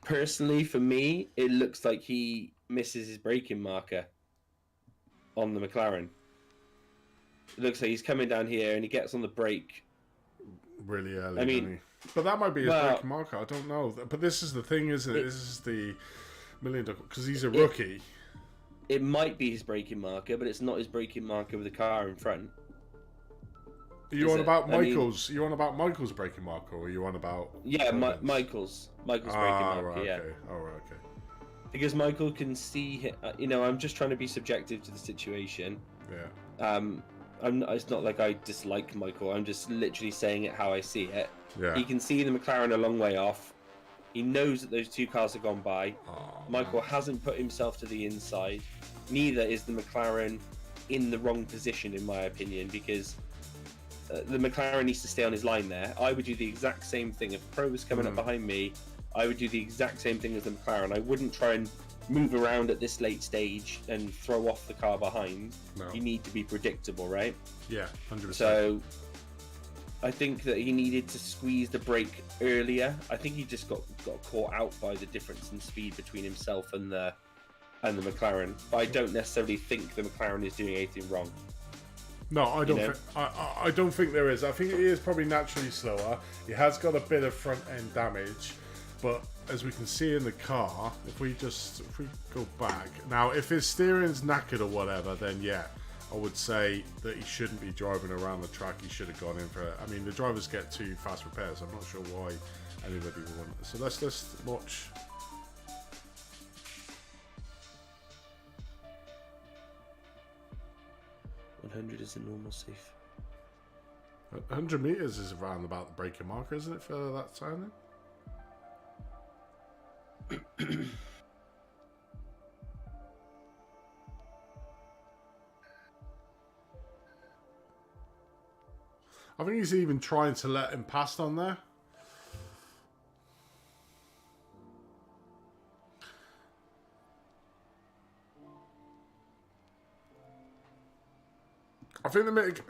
Personally, for me, it looks like he misses his braking marker on the McLaren. It looks like he's coming down here and he gets on the brake really early. I mean, but that might be his braking marker. I don't know. But this is the thing, isn't it? This is the $1 million because he's a rookie. It might be his braking marker, but it's not his braking marker with the car in front. Are you on about Michael's? You on about Michael's braking marker, or are you on about? Yeah, Michael's braking marker. Right, yeah. Okay. Oh, right, okay. Because Michael can see, I'm just trying to be subjective to the situation. Yeah. It's not like I dislike Michael. I'm just literally saying it how I see it. Yeah. He can see the McLaren a long way off. He knows that those two cars have gone by. Michael hasn't put himself to the inside. Neither is the McLaren in the wrong position, in my opinion, because the McLaren needs to stay on his line there. I would do the exact same thing. If Pro was coming up behind me, I would do the exact same thing as the McLaren. I wouldn't try and move around at this late stage and throw off the car behind. No. You need to be predictable, right? Yeah, 100%. So I think that he needed to squeeze the brake earlier. I think he just got caught out by the difference in speed between himself and the McLaren. But I don't necessarily think the McLaren is doing anything wrong. No, I don't. I don't think there is. I think he is probably naturally slower. He has got a bit of front end damage, but as we can see in the car, if we go back now, if his steering's knackered or whatever, then yeah, I would say that he shouldn't be driving around the track. He should have gone in for it. I mean, the drivers get 2 fast repairs. I'm not sure why anybody would want it. So let's just watch. $100 is the normal safe. 100 meters is around about the braking marker, isn't it, for that sounding? I think he's even trying to let him pass on there. I think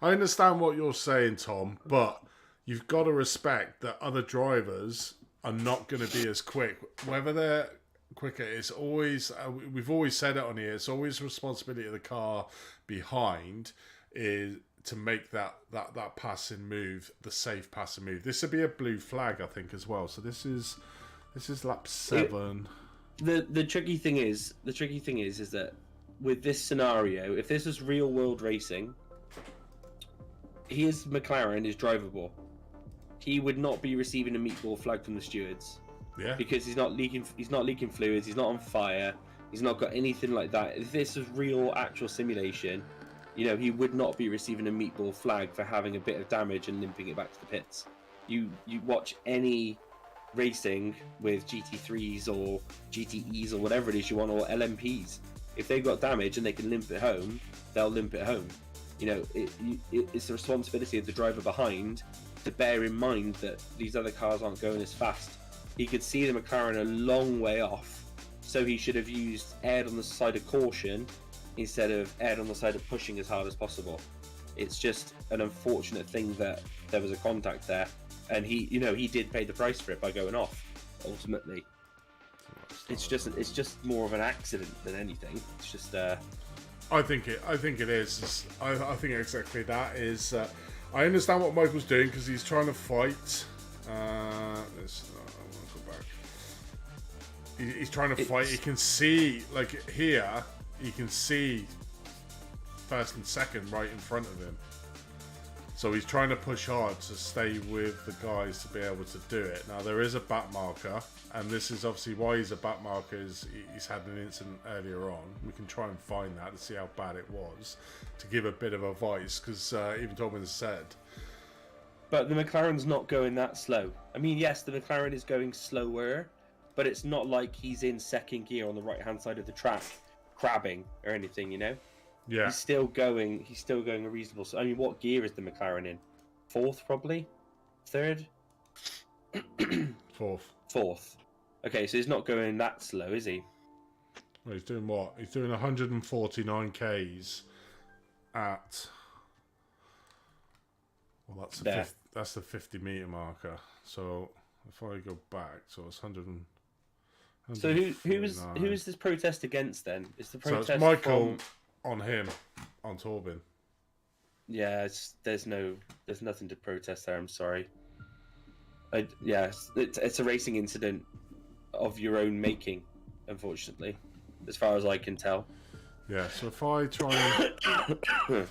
I understand what you're saying, Tom, but you've got to respect that other drivers are not going to be as quick. Whether they're quicker, it's always, we've always said it on here, it's always the responsibility of the car behind is to make that passing move, the safe passing move. This would be a blue flag, I think, as well. So this is lap 7. The tricky thing is that with this scenario, if this was real world racing, his McLaren is drivable. He would not be receiving a meatball flag from the stewards. Yeah. Because he's not leaking fluids, he's not on fire, he's not got anything like that. If this was real actual simulation, he would not be receiving a meatball flag for having a bit of damage and limping it back to the pits. You watch any racing with GT3s or GTEs or whatever it is you want, or LMPs. If they've got damage and they can limp it home, they'll limp it home. It's the responsibility of the driver behind to bear in mind that these other cars aren't going as fast. He could see the McLaren a long way off, so he should have erred on the side of caution instead of erred on the side of pushing as hard as possible. It's just an unfortunate thing that there was a contact there, and he did pay the price for it by going off. Ultimately, it's just more of an accident than anything. It's just. I think it is. I think exactly that is. I understand what Michael's doing because he's trying to fight. I want to go back. He's trying to fight. He can see, like here, he can see first and second right in front of him. So he's trying to push hard to stay with the guys to be able to do it. Now there is a back marker, and this is obviously why he's a back marker. Is he's had an incident earlier on. We can try and find that to see how bad it was, to give a bit of advice, because even Tobin has said. But the McLaren's not going that slow. I mean, yes, the McLaren is going slower, but it's not like he's in second gear on the right-hand side of the track, crabbing or anything, you know? Yeah. He's still going a reasonable... I mean, what gear is the McLaren in? Fourth, probably? Third? Fourth. Okay, so he's not going that slow, is he? Well, he's doing what? He's doing 149 Ks at... Well, that's the 50 meter marker. So if I go back, so it's 100. So who is this protest against then? Is the protest so it's Michael on him, on Torben? Yeah, there's nothing to protest there. I'm sorry. It's a racing incident of your own making, unfortunately, as far as I can tell. Yeah. So if I try and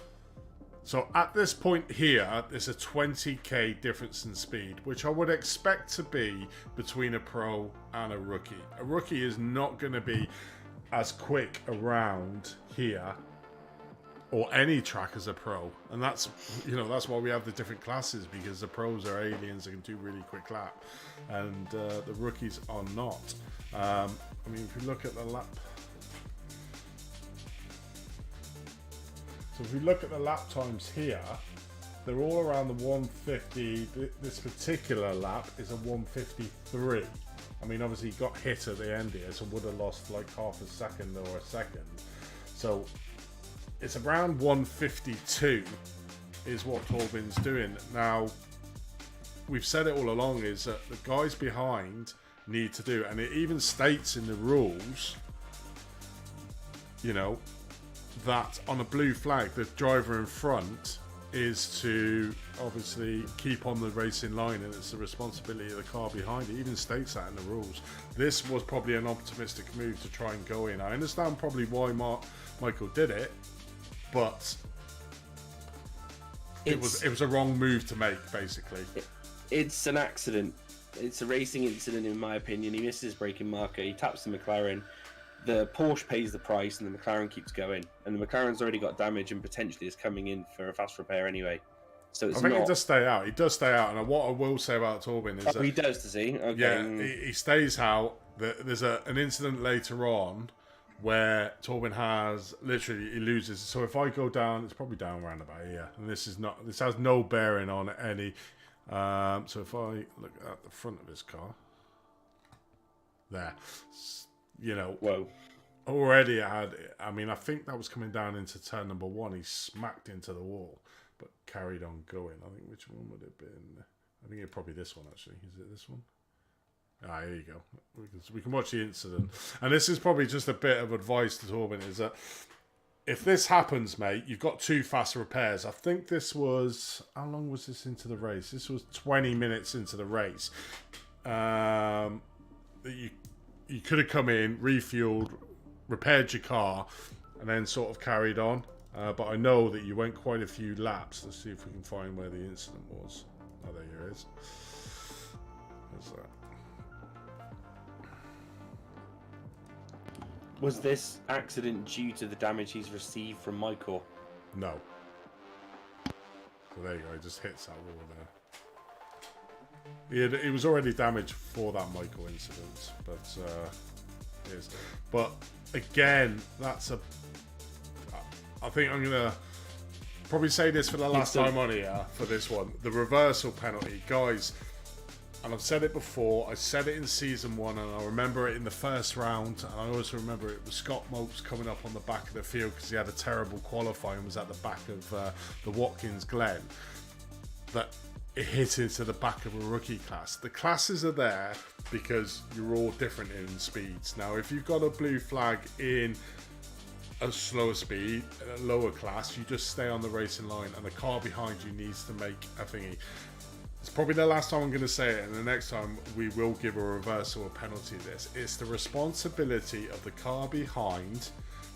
so at this point here, there's a 20k difference in speed, which I would expect to be between a pro and a rookie. A rookie is not going to be as quick around here or any track as a pro, and that's why we have the different classes, because the pros are aliens that can do really quick lap, and the rookies are not. I mean, if you look at the lap. So if we look at the lap times here, they're all around the 150. This particular lap is a 153. I mean, obviously he got hit at the end here, so would have lost like half a second or a second. So it's around 152 is what Torben's doing. Now, we've said it all along, is that the guys behind need to do, and it even states in the rules, that on a blue flag, the driver in front is to obviously keep on the racing line, and it's the responsibility of the car behind it. It even states that in the rules. This was probably an optimistic move to try and go in. I understand probably why Michael did it, but it was a wrong move to make, basically. It's an accident. It's a racing incident, in my opinion. He misses his braking marker. He taps the McLaren. The Porsche pays the price, and the McLaren keeps going. And the McLaren's already got damage, and potentially is coming in for a fast repair anyway. So it's I think he does stay out. He does stay out. And what I will say about Torben is that he does, does he? Okay. Yeah, he stays out. There's an incident later on where Torben has he loses. So if I go down, it's probably down around about here. And this has no bearing on any. So if I look at the front of his car, there. Whoa. Already I think that was coming down into turn number 1. He smacked into the wall, but carried on going. I think, which one would it have been? I think it's probably this one, actually. Is it this one? Here you go. We can watch the incident. And this is probably just a bit of advice to Torben, is that if this happens, mate, you've got 2 fast repairs. I think this was... How long was this into the race? This was 20 minutes into the race. You could have come in, refueled, repaired your car, and then sort of carried on. But I know that you went quite a few laps. Let's see if we can find where the incident was. Oh, there it is. Where's that? Was this accident due to the damage he's received from Michael? No. So there you go. He just hits that wall there. He was already damaged for that Michael incident, but But again, I think I'm gonna probably say this for the last time on here for this one. The reversal penalty, guys. And I've said it before. I said it in season 1, and I remember it in the first round. And I also remember it was Scott Mopes coming up on the back of the field because he had a terrible qualifying and was at the back of the Watkins Glen. That it hit into the back of a rookie class. The classes are there because you're all different in speeds. Now, if you've got a blue flag in a slower speed, a lower class, you just stay on the racing line, and the car behind you needs to make a thingy. It's probably the last time I'm going to say it, and the next time we will give a reversal or penalty to this. It's the responsibility of the car behind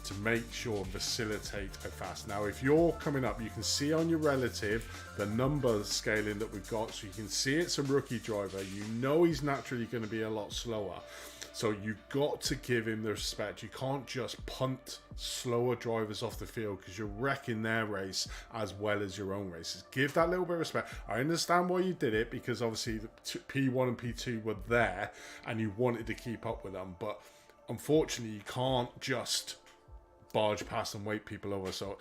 to make sure and facilitate a fast. Now, if you're coming up, you can see on your relative the number scaling that we've got, so you can see it's a rookie driver. You know he's naturally going to be a lot slower. So you've got to give him the respect. You can't just punt slower drivers off the field, because you're wrecking their race as well as your own races. Give that little bit of respect. I understand why you did it, because obviously the P1 and P2 were there and you wanted to keep up with them. But unfortunately, you can't just barge past and wait people over. So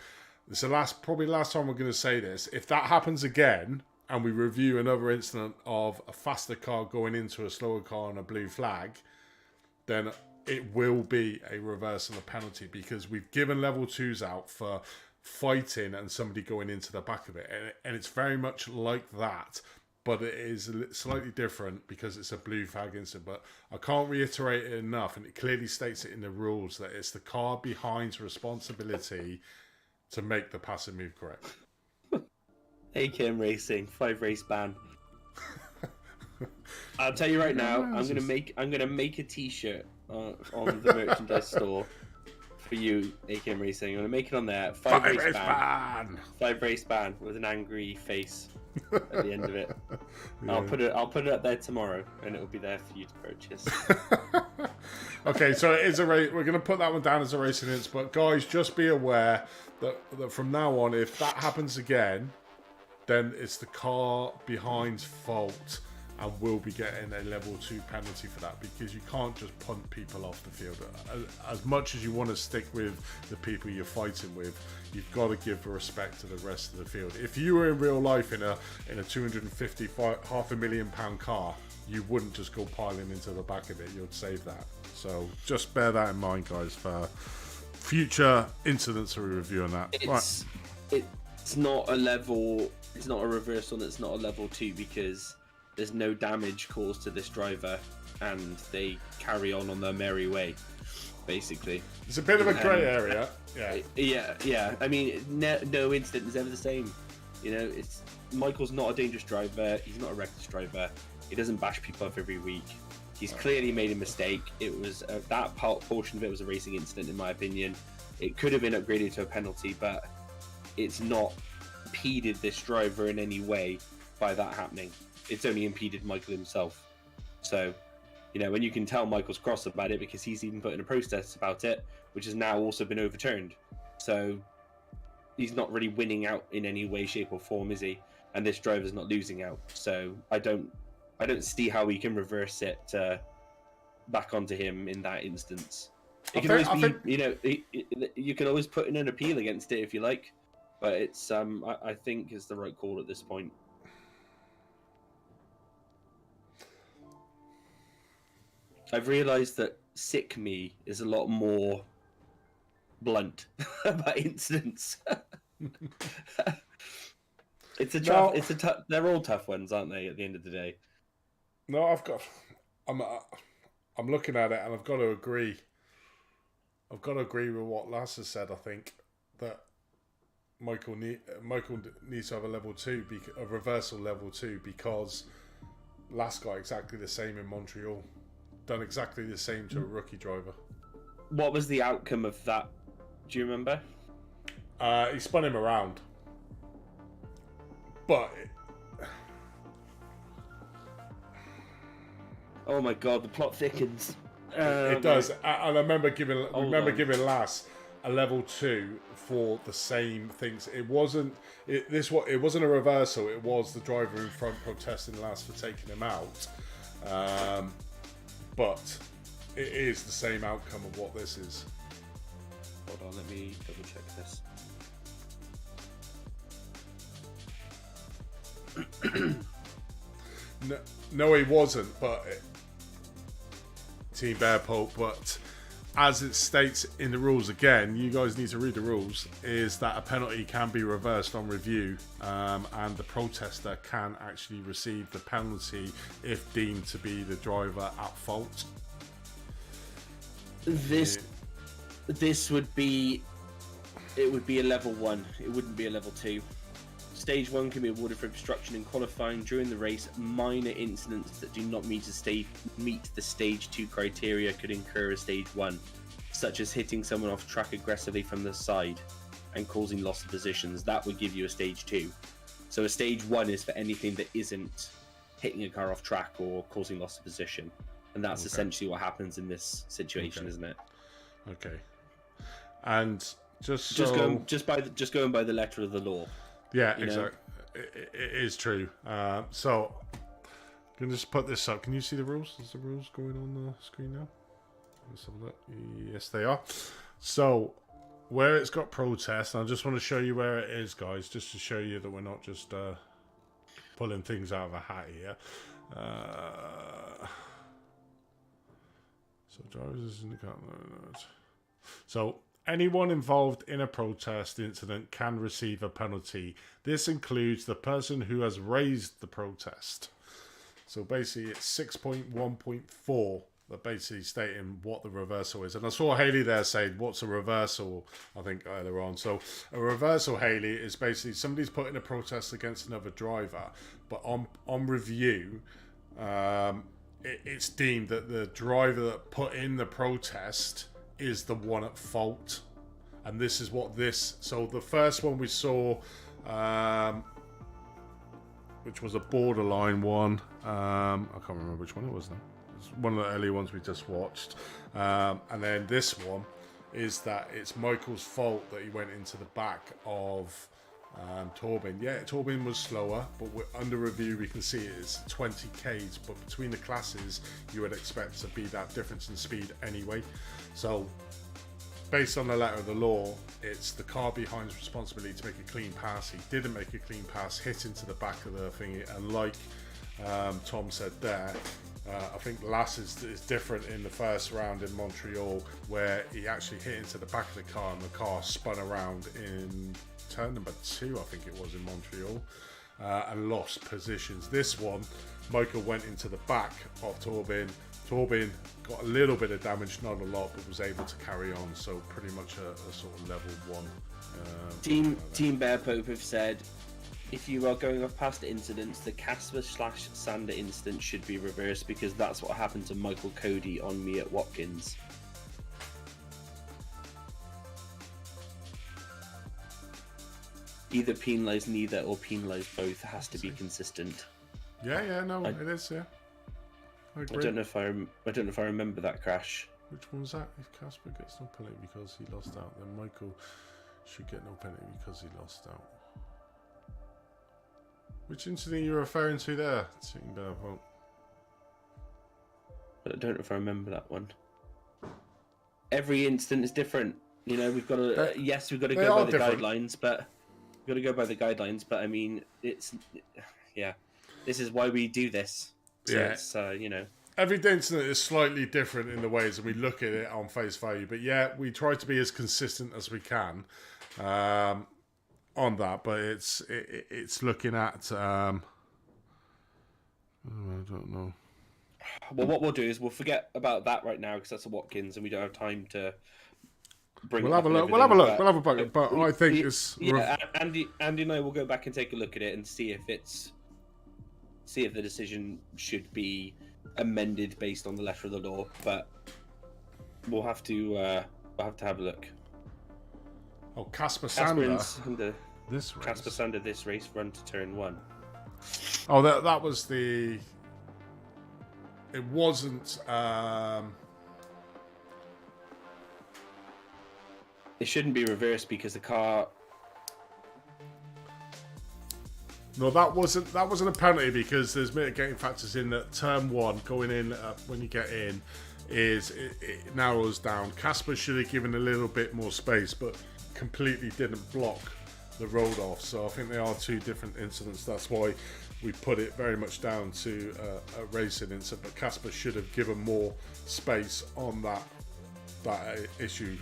this is probably the last time we're going to say this. If that happens again, and we review another incident of a faster car going into a slower car on a blue flag, then it will be a reversal of penalty, because we've given level 2s out for fighting and somebody going into the back of it. And it's very much like that, but it is slightly different because it's a blue flag incident. But I can't reiterate it enough, and it clearly states it in the rules that it's the car behind's responsibility to make the passing move correct. AKM Racing 5 race ban. I'll tell you right now, I'm gonna make a T-shirt on the merchandise store for you, AKM Racing. I'm gonna make it on there. 5 race ban. 5 race ban with an angry face at the end of it. Yeah. I'll put it up there tomorrow, and it'll be there for you to purchase. Okay, so it is a race. We're gonna put that one down as a racing incident, but guys, just be aware that from now on, if that happens again, then it's the car behind's fault, and we'll be getting a level 2 penalty for that, because you can't just punt people off the field. As much as you want to stick with the people you're fighting with, you've got to give respect to the rest of the field. If you were in real life in a 250 £500,000 car, you wouldn't just go piling into the back of it. You'd save that. So just bear that in mind, guys, for future incidents we're reviewing that. It's not a level. It's not a reversal. It's not a level 2 because there's no damage caused to this driver, and they carry on their merry way, basically. It's a bit of a grey area. Yeah. I mean, no incident is ever the same. You know, Michael's not a dangerous driver. He's not a reckless driver. He doesn't bash people up every week. He's clearly made a mistake. It was that portion of it was a racing incident, in my opinion. It could have been upgraded to a penalty, but it's not impeded this driver in any way by that happening. It's only impeded Michael himself. So, you know, and you can tell Michael's cross about it because he's even put in a protest about it, which has now also been overturned. So he's not really winning out in any way, shape or form, is he? And this driver's not losing out. So I don't see how we can reverse it back onto him in that instance. It can always be, you know, you can always put in an appeal against it if you like, but it's I think is the right call at this point. I've realised that sick me is a lot more blunt about incidents. They're all tough ones, aren't they? At the end of the day. No, I'm looking at it, and I've got to agree. I've got to agree with what Lass has said. I think that Michael needs to have a level 2, a reversal level 2, because Lass got exactly the same in Montreal. Done exactly the same to a rookie driver. What was the outcome of that? Do you remember? He spun him around. But... Oh my god, the plot thickens. It does. And I remember giving Lass a level 2 for the same things. It wasn't a reversal. It was the driver in front protesting Lass for taking him out. But it is the same outcome of what this is. Hold on, let me double check this. No, he wasn't, but Team Bear Pope. But as it states in the rules, again, you guys need to read the rules, is that a penalty can be reversed on review, and the protester can actually receive the penalty if deemed to be the driver at fault. This would be it would be a level 1. It wouldn't be a level 2. Stage 1 can be awarded for obstruction in qualifying during the race. Minor incidents that do not meet the stage 2 criteria could incur a stage 1, such as hitting someone off track aggressively from the side and causing loss of positions. That would give you a stage 2. So a stage 1 is for anything that isn't hitting a car off track or causing loss of position. And that's essentially what happens in this situation, isn't it? Okay. And just going by the letter of the law. Yeah, exactly. It is true. So, I'm going to just put this up. Can you see the rules? Is the rules going on the screen now? Let's have a look. Yes, they are. So, where it's got protest, and I just want to show you where it is, guys, just to show you that we're not just pulling things out of a hat here. So, drivers in the car. So, anyone involved in a protest incident can receive a penalty. This includes the person who has raised the protest. So basically it's 6.1.4 that basically stating what the reversal is. And I saw Haley there saying, what's a reversal, I think earlier on. So a reversal, Haley, is basically somebody's putting a protest against another driver, but on review, it's deemed that the driver that put in the protest is the one at fault. And this is what this... So the first one we saw, which was a borderline one. I can't remember which one it was now. It's one of the early ones we just watched. And then this one is that it's Michael's fault that he went into the back of Torben. Yeah, Torben was slower, but under review we can see it is 20 k's. But between the classes, you would expect to be that difference in speed anyway. So, based on the letter of the law, it's the car behind's responsibility to make a clean pass. He didn't make a clean pass, hit into the back of the thingy, and like Tom said there, I think Lass is different in the first round in Montreal, where he actually hit into the back of the car and the car spun around in turn number 2, I think it was, in Montreal, and lost positions. This one, Michael went into the back of Torben. Torben got a little bit of damage, not a lot, but was able to carry on. So pretty much a sort of level 1. Team Bear Pope have said, if you are going off past incidents, the Casper/Sander incident should be reversed because that's what happened to Michael Cody on me at Watkins. Either penalise neither or penalise both. It has to be consistent. Yeah, no, it is, yeah. I don't know if I remember that crash. Which one was that? If Casper gets no penalty because he lost out, then Michael should get no penalty because he lost out. Which incident are you referring to there? But I don't know if I remember that one. Every incident is different. You know, we've got to we've got to go by the guidelines, but we've got to go by the guidelines. But I mean, this is why we do this. So it's, you know, every incident is slightly different in the ways that we look at it on face value. But yeah, we try to be as consistent as we can on that. But it's looking at I don't know. Well, what we'll do is we'll forget about that right now because that's a Watkins, and we don't have time to bring. We'll have a look. We'll have a look. We'll have a look. But I think it's Andy and I will go back and take a look at it and see if the decision should be amended based on the letter of the law. But we'll have to have a look. Oh, Casper Sander. This race. Casper Sander. This race run to turn 1. Oh, that was the. It wasn't. It shouldn't be reversed because the car. No, that wasn't a penalty because there's mitigating factors in that turn 1 going in when you get in it narrows down. Casper should have given a little bit more space, but completely didn't block the road off. So I think they are two different incidents. That's why we put it very much down to a racing incident. But Casper should have given more space on that issue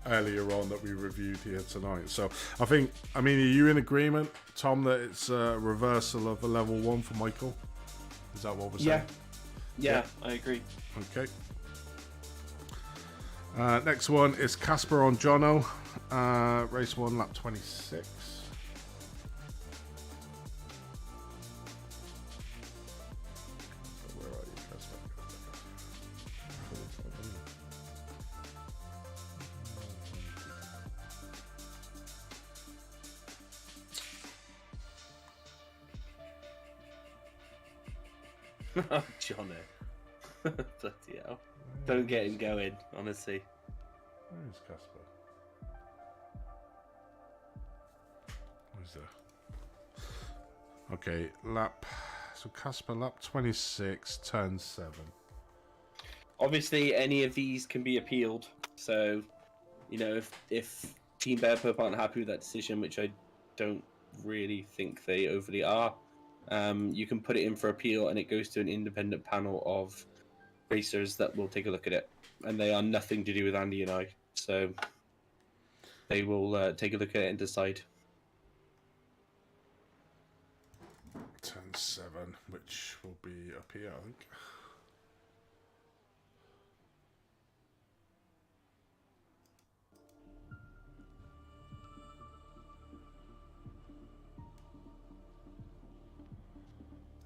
earlier on that we reviewed here tonight. So are you in agreement, Tom, that it's a reversal of a level 1 for Michael? Is that what we're saying? Yeah, I agree. Okay. Next one is Casper on Jono. Race 1, lap 26. So where are you, Casper? Oh, Jono. Bloody hell. Don't get him going, honestly. Where is Casper? Where's there? Okay, so Casper, lap 26, turn 7. Obviously, any of these can be appealed. So, you know, if Team Bear Pup aren't happy with that decision, which I don't really think they overly are, you can put it in for appeal, and it goes to an independent panel of racers that will take a look at it. And they are nothing to do with Andy and I. So they will take a look at it and decide. Turn 7, which will be up here, I think.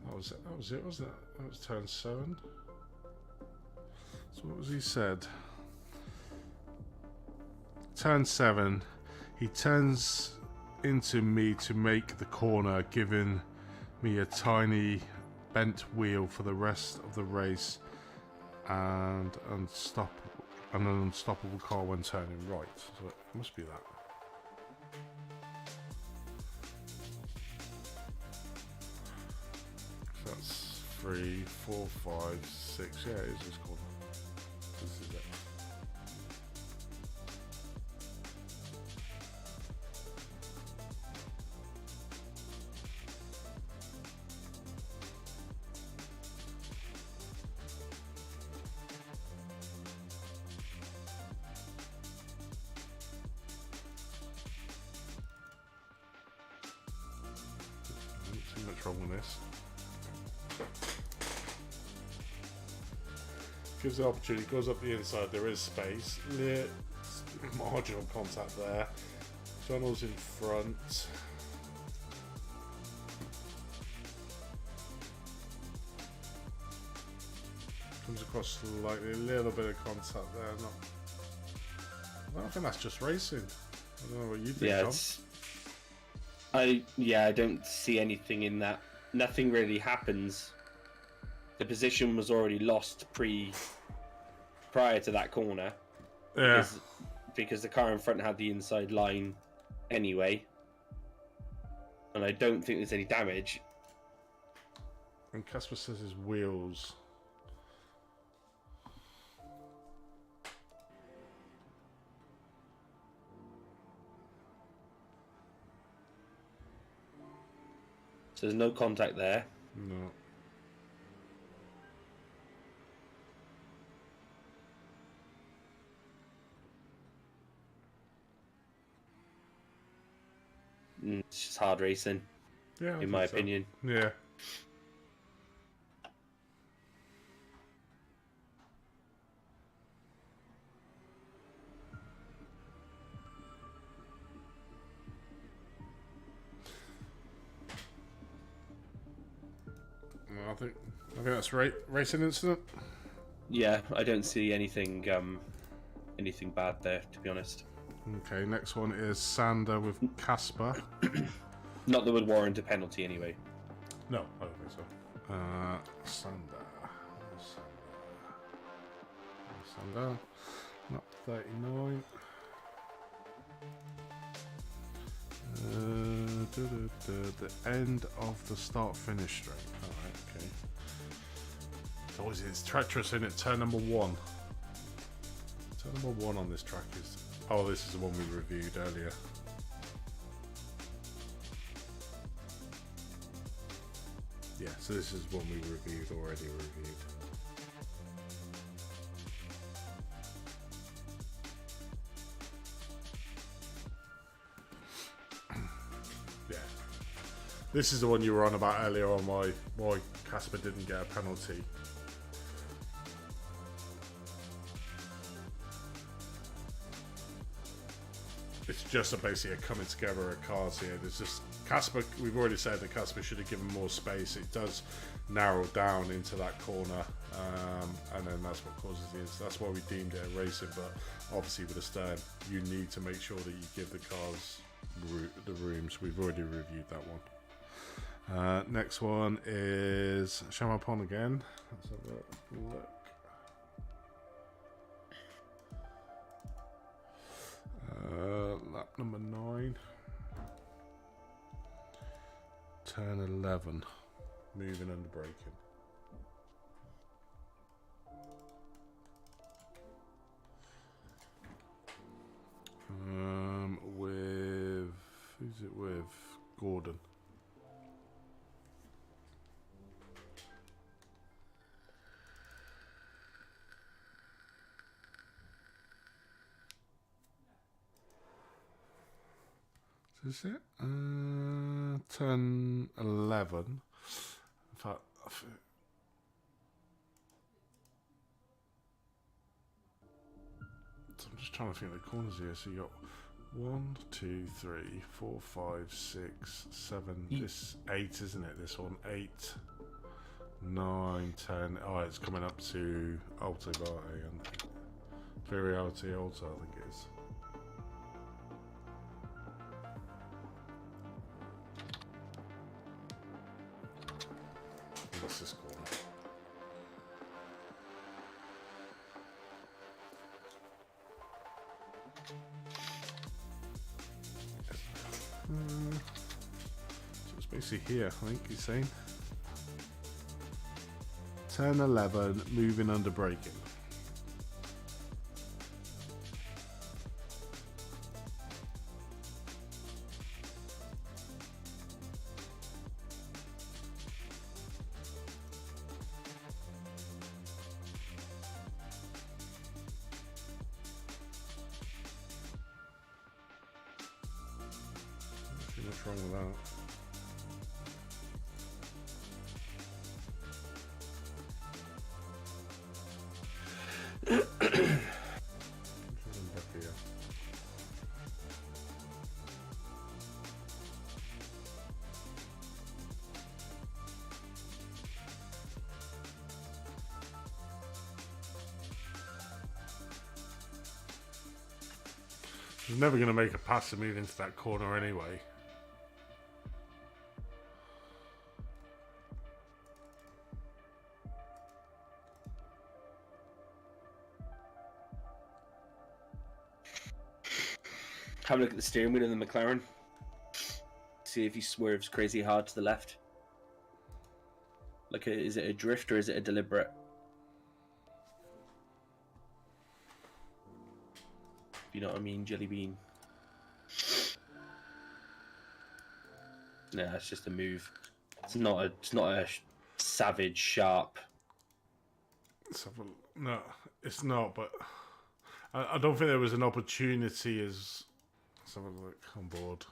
That was it, wasn't it? That was turn 7. So what was he said? Turn 7, he turns into me to make the corner, giving me a tiny bent wheel for the rest of the race, and an unstoppable car when turning right. So it must be that. So that's 3, 4, 5, 6. Yeah, it is this corner. This is it. Too much wrong with this. Gives the opportunity, goes up the inside, there is space. Marginal contact there. Jono's in front. Comes across slightly, a little bit of contact there. I don't think that's just racing. I don't know what you think, Tom. I don't see anything in that. Nothing really happens. The position was already lost prior to that corner. Yeah. Because the car in front had the inside line anyway. And I don't think there's any damage. And Casper says his wheels. So there's no contact there. No. It's just hard racing, Yeah, in my opinion. Yeah. I think that's racing incident. Yeah, I don't see anything bad there, to be honest. Okay, next one is Sander with Casper. Not that would warrant a penalty anyway. No, I don't think so. Sander. Not 39. The end of the start-finish straight. Alright, okay. So it's treacherous in it. Turn number 1. Turn number 1 on this track is... Oh, this is the one we reviewed earlier. Yeah, so this is one we already reviewed. Yeah. This is the one you were on about earlier on why Casper didn't get a penalty. just basically a coming together of cars here. There's just Casper. We've already said that Casper should have given more space. It does narrow down into that corner, and then that's what causes the incident. That's why we deemed it a racing. But obviously with a Stern, you need to make sure that you give the cars the rooms. We've already reviewed that one. Next one is Chamois Pond again. Let's have a look. Lap number 9. Turn 11. Moving under braking. With who's it with? Gordon. Is it? Turn 11. In fact, I'm just trying to think of the corners here. So you got 1, 2, 3, 4, 5, 6, 7. This 8, isn't it? This one 8, 9, 10. Oh, it's coming up to Alto Varte and Variality Alto, I think it is. What's this corner? So it's basically here, I think he's saying. Turn 11, moving under braking. What's wrong with that? He's never going to make a pass to move into that corner anyway. Have a look at the steering wheel in the McLaren. See if he swerves crazy hard to the left. Like, is it a drift or is it a deliberate? You know what I mean, Jelly Bean? No, it's just a move. It's not a savage, sharp. No, it's not. But I don't think there was an opportunity as. Let's have a look on board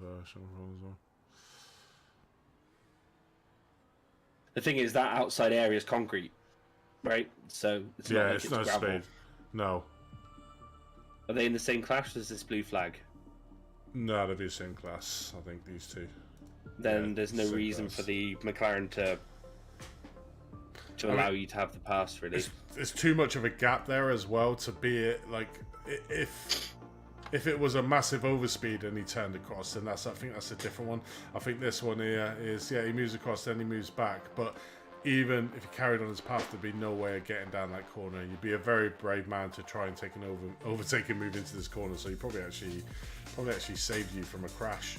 of Sean as well. The thing is that outside area is concrete, right? So it's not like it's not gravel. speed. No. Are they in the same class as this blue flag? No, they'd be the same class. I think these two. Then there's no reason for the McLaren to allow you to have the pass. Really, there's too much of a gap there as well to be it. Like if it was a massive overspeed and he turned across, then I think that's a different one. I think this one here is he moves across, then he moves back, but. Even if he carried on his path, there'd be no way of getting down that corner. You'd be a very brave man to try and overtake and move into this corner. So he probably actually saved you from a crash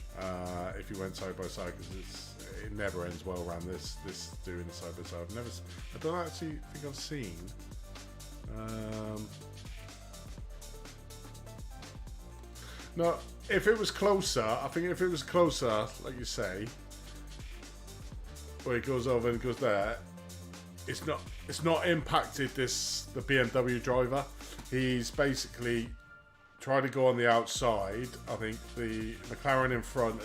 if you went side by side, because it never ends well around this doing side by side. I don't actually think I've seen. No, if it was closer, I think if it was closer, like you say. Where it goes over and goes there, it's not impacted the BMW driver. He's basically tried to go on the outside. I think the McLaren in front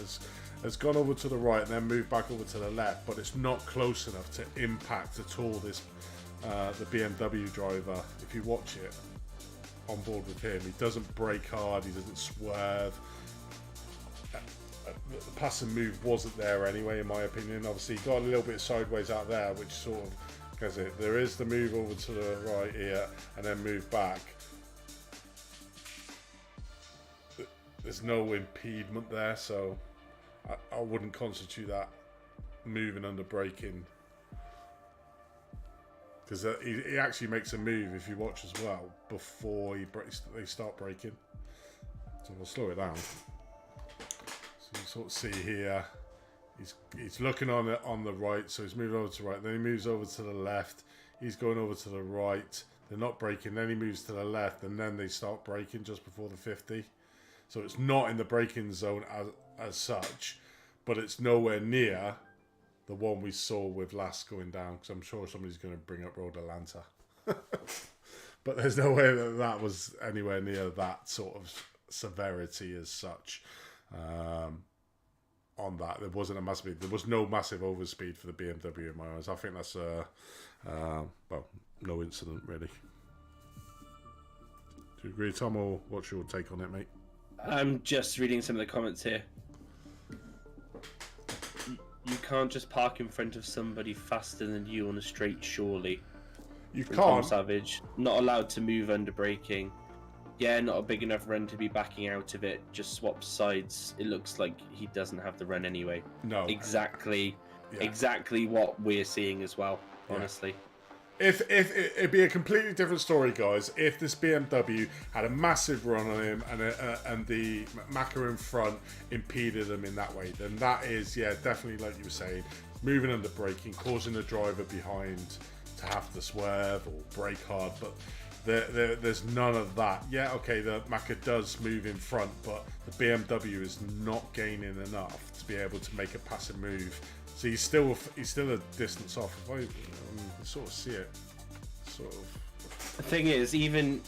has gone over to the right and then moved back over to the left, but it's not close enough to impact at all this the BMW driver. If you watch it on board with him, he doesn't brake hard, he doesn't swerve. the passing move wasn't there anyway, in my opinion. Obviously, he got a little bit sideways out there, which sort of because there is the move over to the right here and then move back. There's no impediment there, so I wouldn't constitute that moving under braking. Because he actually makes a move, if you watch as well, before they start braking. So we'll slow it down. So you sort of see here, he's looking on the right, so he's moving over to the right. Then he moves over to the left. He's going over to the right. They're not braking. Then he moves to the left, and then they start braking just before the 50. So it's not in the braking zone as such, but it's nowhere near the one we saw with last going down, because I'm sure somebody's going to bring up Road Atlanta. But there's no way that was anywhere near that sort of severity as such. On that, there wasn't a massive. There was no massive overspeed for the BMW in my eyes. I think that's well, no incident really. Do you agree, Tom, or what's your take on it, mate? I'm just reading some of the comments here. You can't just park in front of somebody faster than you on a straight, surely. You From can't. Tom Savage. Not allowed to move under braking. Yeah, not a big enough run to be backing out of it. Just swap sides. It looks like he doesn't have the run anyway. No. Exactly what we're seeing as well, honestly. If it'd be a completely different story, guys, if this BMW had a massive run on him and the Macca in front impeded them in that way, then that is, yeah, definitely like you were saying, moving under braking, causing the driver behind to have to swerve or brake hard, but there's none of that. Yeah, okay, the Macca does move in front, but the BMW is not gaining enough to be able to make a passive move. So he's still a distance off. If I sort of see it, sort of. The thing is, even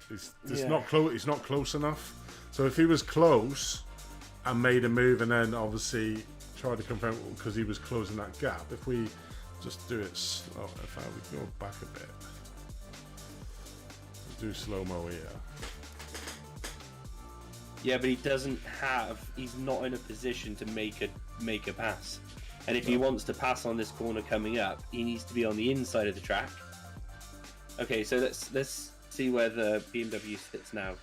he's not close. He's not close enough. So if he was close and made a move, and then obviously tried to confront because he was closing that gap. If we just do it slow, if we go back a bit, do slow mo here. Yeah, but he's not in a position to make a pass. And if he wants to pass on this corner coming up, he needs to be on the inside of the track. Okay, so let's see where the BMW sits now.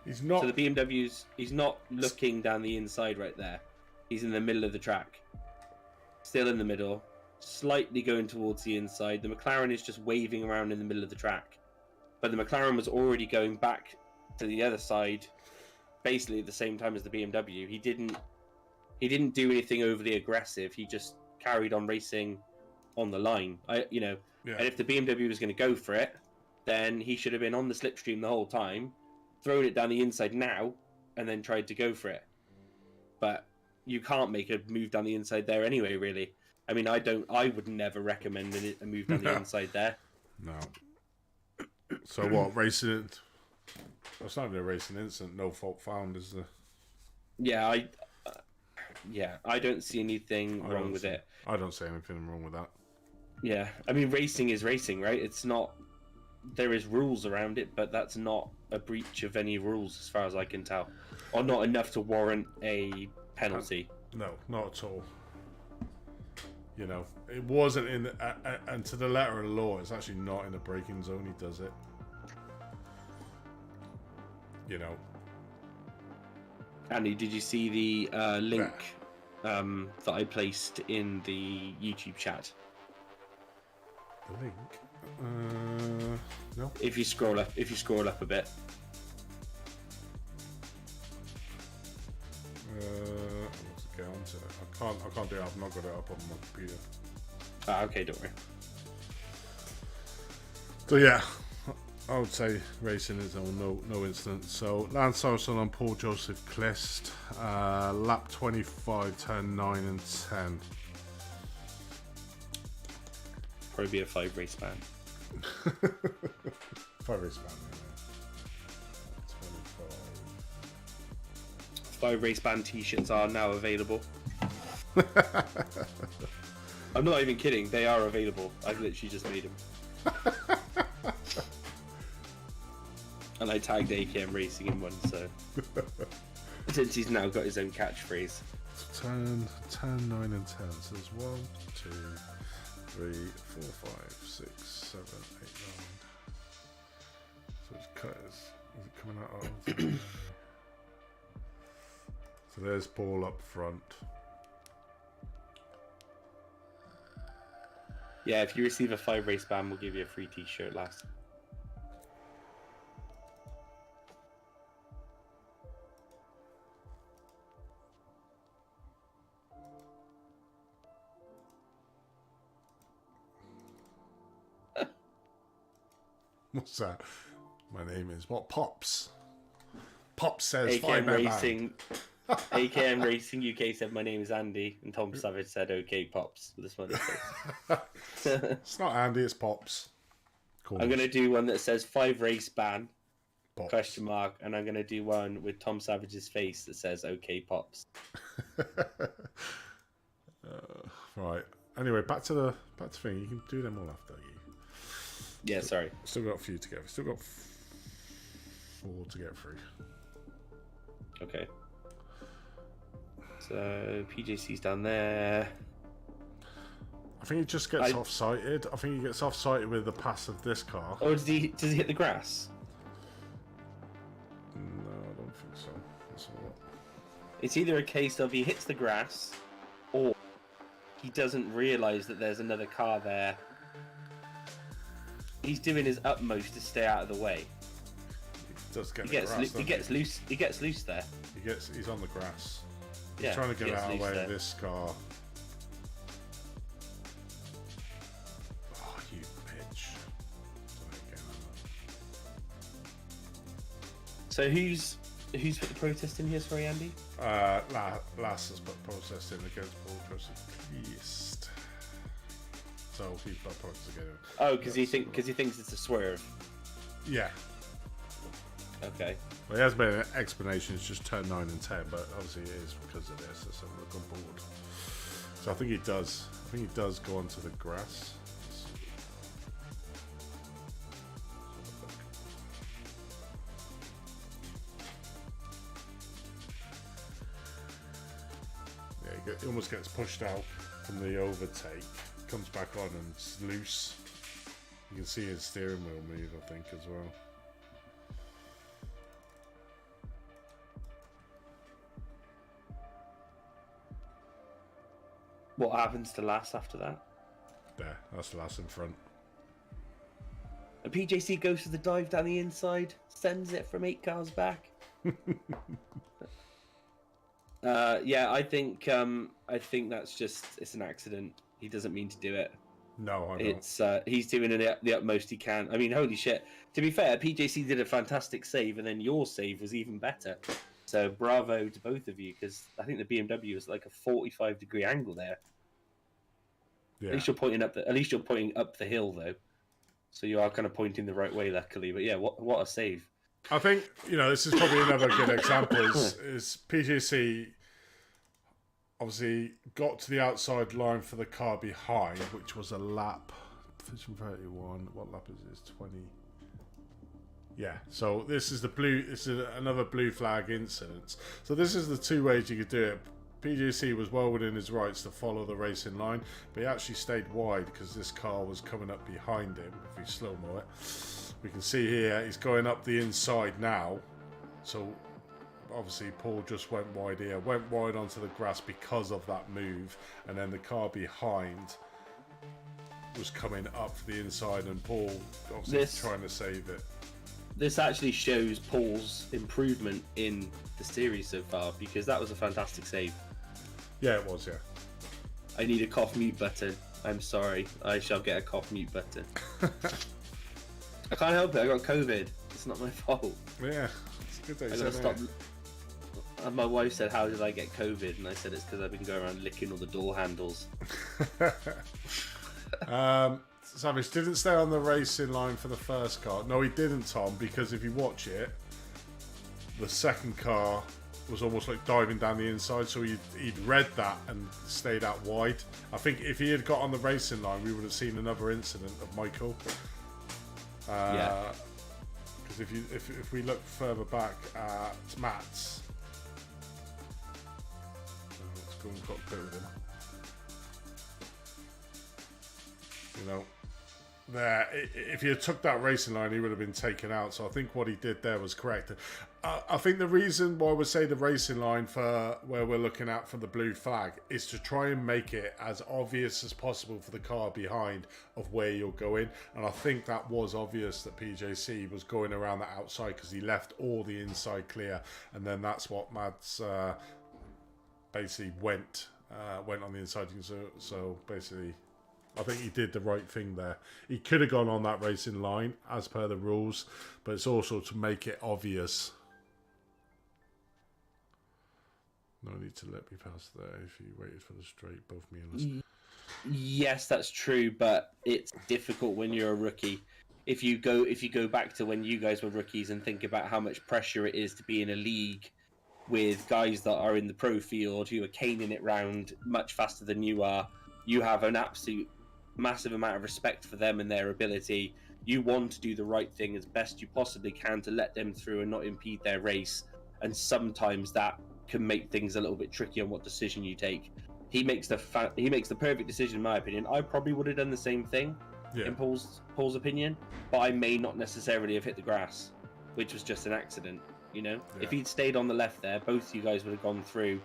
He's not. So the he's not looking down the inside right there. He's in the middle of the track. Still in the middle, slightly going towards the inside. The McLaren is just waving around in the middle of the track. But the McLaren was already going back to the other side, basically at the same time as the BMW. He didn't do anything overly aggressive. He just carried on racing on the line. And if the BMW was going to go for it, then he should have been on the slipstream the whole time, thrown it down the inside now, and then tried to go for it. But you can't make a move down the inside there anyway, really. I mean, I would never recommend a move down the inside there. No. So what, racing? That's not even a racing incident. No fault found, is there? Yeah, I don't see anything wrong with it. I don't see anything wrong with that. Yeah, I mean, racing is racing, right? It's not. There is rules around it, but that's not a breach of any rules, as far as I can tell, or not enough to warrant a penalty. No, not at all. It wasn't in, and to the letter of the law, it's actually not in the braking zone. He does it. Andy, did you see the link that I placed in the YouTube chat? The link? No. If you scroll up a bit. Let's get onto it. I can't do it. I've not got it up on my computer. Okay, don't worry. So yeah, I would say racing is no incident. So Lance Armstrong and Paul Joseph Clist, lap 25, turn 9 and 10. Probably be a 5 race ban. 5 race ban. 5 race ban t-shirts are now available. I'm not even kidding, they are available. I've literally just made them. And I tagged AKM Racing in one, so. Since he's now got his own catchphrase. Turn 10, 9, and 10. So there's 1, 2, 3, 4, 5, 6, 7, 8, 9. So it's cut. Is it coming out of? So there's Paul up front. Yeah, if you receive a 5 race ban, we'll give you a free t-shirt last. What's that? My name is what? Pops. Pops says AKM 5 Racing. AKM Racing UK said my name is Andy, and Tom Savage said okay Pops with a smiley face. It's not Andy, it's Pops. Cool. I'm gonna do one that says 5 race ban Pops. question mark, and I'm gonna do one with Tom Savage's face that says okay Pops. Right. Anyway, back to thing. You can do them all after you. Yeah, sorry. Still got a few to go. Still got 4 to get through. Okay. So PJC's down there. I think he just gets off-sighted. I think he gets off-sighted with the pass of this car. Oh, does he hit the grass? No, I don't think so. That's all. It's either a case of he hits the grass, or he doesn't realise that there's another car there. He's doing his utmost to stay out of the way. He does get He the grass. he gets loose. He gets loose there. He's on the grass. He's Yeah, trying to he get gets out of the loose way there. of this car. Oh, you bitch. So who's put the protest in here? Sorry, Andy. Lass has put protest in against Paul Christ. So he put protest together. Oh, because he thinks it's a swerve. Yeah. Okay. Well, he has made an explanation. It's just turn 9 and 10, but obviously it is because of this. So look on board. So I think he does. I think he does go onto the grass. Yeah, he almost gets pushed out from the overtake. Comes back on and it's loose. You can see his steering wheel move, I think, as well. What happens to Lass after that? There, that's Lass in front. A PJC goes for the dive down the inside, sends it from 8 cars back. Yeah, I think that's just it's an accident. He doesn't mean to do it. No, I don't. It's he's doing the utmost he can. I mean, holy shit. To be fair, PJC did a fantastic save, and then your save was even better. So bravo to both of you, because I think the BMW was like a 45-degree angle there. Yeah. At least you're pointing up the hill though, so you are kind of pointing the right way, luckily. But yeah, what a save! I think this is probably another good example. Is PGC obviously got to the outside line for the car behind, which was a lap. Position 31. What lap is this? 20. Yeah. So this is the blue. This is another blue flag incident. So this is the two ways you could do it. PGC was well within his rights to follow the racing line, but he actually stayed wide because this car was coming up behind him. If we slow-mo it, we can see here he's going up the inside now. So obviously Paul just went wide here, went wide onto the grass because of that move, and then the car behind was coming up the inside, and Paul obviously trying to save it. This actually shows Paul's improvement in the series so far, because that was a fantastic save. Yeah, it was, yeah. I need a cough mute button. I'm sorry. I shall get a cough mute button. I can't help it. I got COVID. It's not my fault. Yeah, it's good that you I said gotta that. stop. And my wife said, "How did I get COVID?" And I said, "It's because I've been going around licking all the door handles." Savage didn't stay on the racing line for the first car. No, he didn't, Tom, because if you watch it, the second car was almost like diving down the inside, so he'd read that and stayed out wide. I think if he had got on the racing line, we would have seen another incident of Michael. Yeah. Because if we look further back at Matt's, go in the cockpit with him. You know, there. If he had took that racing line, he would have been taken out. So I think what he did there was correct. I think the reason why we say the racing line for where we're looking at for the blue flag is to try and make it as obvious as possible for the car behind of where you're going. And I think that was obvious that PJC was going around the outside because he left all the inside clear, and then that's what Mads basically went on the inside. So basically, I think he did the right thing there. He could have gone on that racing line as per the rules, but it's also to make it obvious. No need to let me pass there if you waited for the straight, both me and us. Yes, that's true, but it's difficult when you're a rookie. If you go back to when you guys were rookies and think about how much pressure it is to be in a league with guys that are in the pro field who are caning it round much faster than you are, you have an absolute massive amount of respect for them and their ability. You want to do the right thing as best you possibly can to let them through and not impede their race. And sometimes that can make things a little bit tricky on what decision you take. He makes the perfect decision, in my opinion. I probably would have done the same thing, in Paul's opinion, but I may not necessarily have hit the grass, which was just an accident. You know, if he'd stayed on the left there, both you guys would have gone through,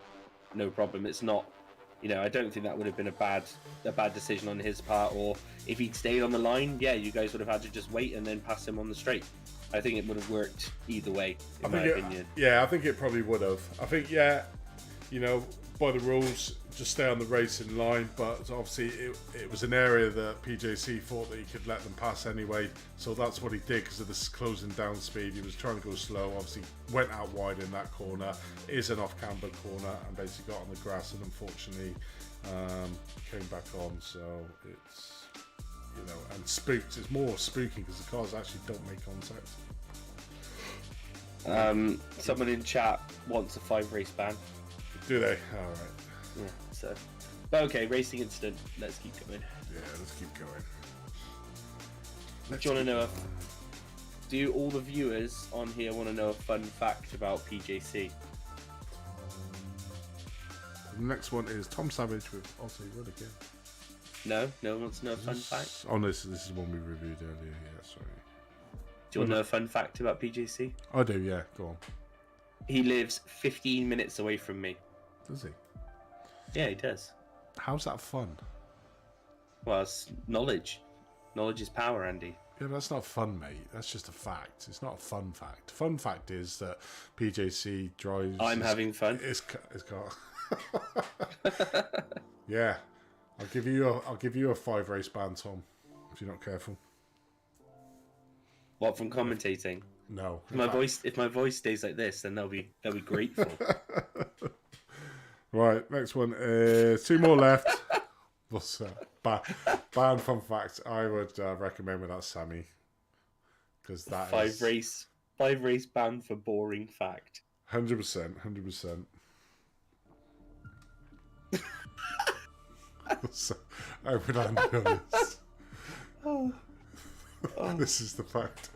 no problem. It's not. You know, I don't think that would have been a bad decision on his part. Or if he'd stayed on the line, you guys would have had to just wait and then pass him on the straight. I think it would have worked either way, in my opinion. Yeah, I think it probably would have. I think, you know, by the rules, just stay on the racing line. But obviously, it was an area that PJC thought that he could let them pass anyway. So that's what he did because of this closing down speed. He was trying to go slow. Obviously, went out wide in that corner. Is an off-camber corner and basically got on the grass and unfortunately came back on. So it's, you know, and spooked. It's more spooky because the cars actually don't make contact. Someone in chat wants a 5 race ban. Do they? All right. Yeah. So, but okay, racing incident. Let's keep going. Yeah, let's keep going. Do you want to know? Do all the viewers on here want to know a fun fact about PJC? The next one is Tom Savage with I'll Say Run Again. No, no one wants to know a fun fact. Oh, no, this is one we reviewed earlier. Yeah, sorry. Do you want to know a fun fact about PJC? I do. Yeah, go on. He lives 15 minutes away from me. Does he? Yeah, he does. How's that fun? Well, it's knowledge. Knowledge is power, Andy. Yeah, but that's not fun, mate. That's just a fact. It's not a fun fact. Fun fact is that PJC drives. I'm having fun. His car. Yeah, I'll give you a 5 race ban, Tom, if you're not careful. What, from commentating? No. If my voice stays like this, then they'll be grateful. Right, next one. 2 more left. What's that? Ban fun fact. I would recommend without Sammy, because that 5 race ban for boring fact. 100%. 100%. So, I would undo this. This is the fact.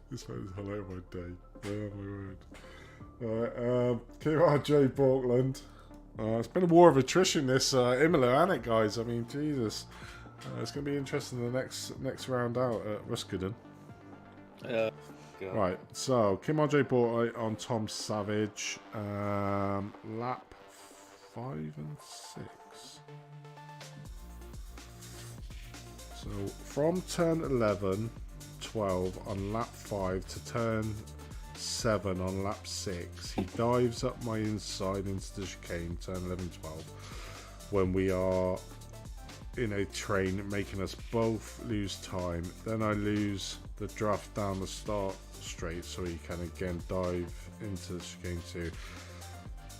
This one is hello my day. Oh my word. Alright, KRJ Borkland. It's been a war of attrition this IMOLA, hasn't it, guys? I mean, Jesus. It's going to be interesting the next round out at Ruskerdon. Right, so Kim RJ Borkland on Tom Savage. Lap 5 and 6. So from turn 11, 12 on lap 5 to turn 7 on lap 6, he dives up my inside into the chicane, turn 11, 12, when we are in a train, making us both lose time. Then I lose the draft down the start straight, so he can again dive into the chicane too.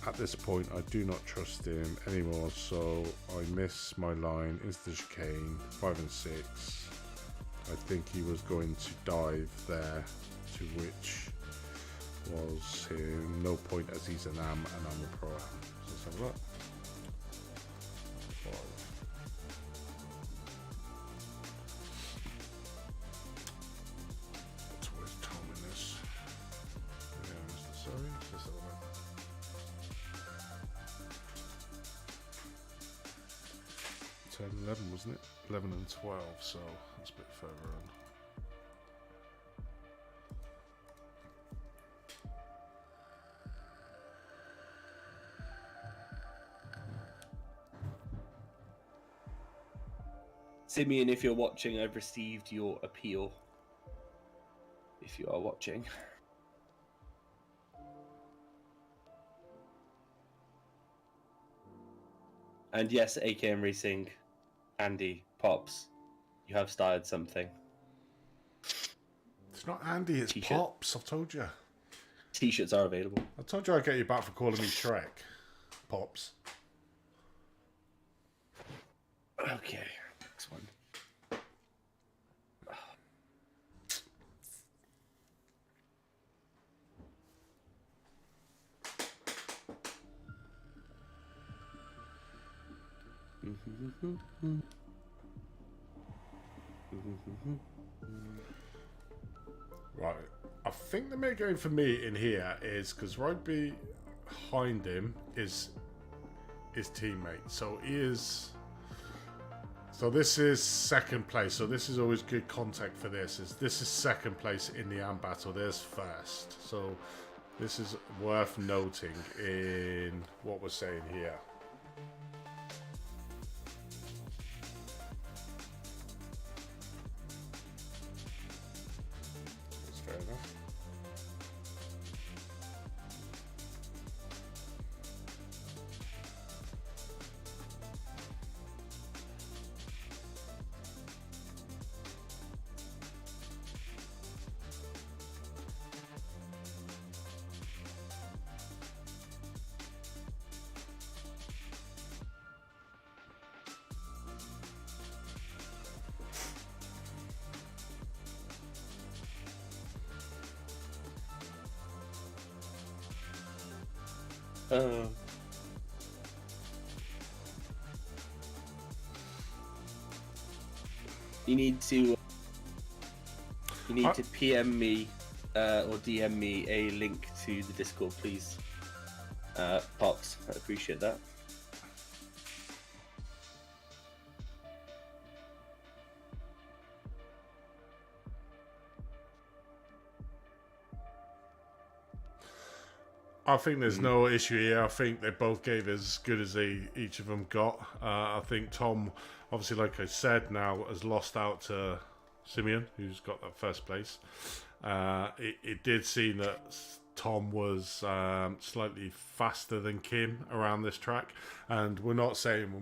At this point, I do not trust him anymore, so I miss my line into the chicane, 5 and 6. I think he was going to dive there, to which was him. No point as he's an AM and I'm a pro AM. So let's have a look. 5. Where's Tom in this? Yeah, Mr. Sorry, let's have a look. 10, 11, wasn't it? 11 and 12, so that's a bit further on. Simeon, if you're watching, I've received your appeal. If you are watching. And yes, AKM Racing, Andy, Pops, you have started something. It's not Andy, it's T-shirt. Pops, I've told you. T-shirts are available. I told you I'd get you back for calling me Shrek. Pops. Okay, next one. Right, I think the main game for me in here is because right behind him is his teammate. So he is. So this is second place. So this is always good contact for this. This is second place in the AM battle. There's first. So this is worth noting in what we're saying here. That's fair enough. You need to PM me or DM me a link to the Discord, please. Pops, I appreciate that. I think there's no issue here. I think they both gave as good as each of them got. I think Tom, obviously, like I said, now has lost out to Simeon, who's got that first place. It did seem that Tom was slightly faster than Kim around this track, and we're not saying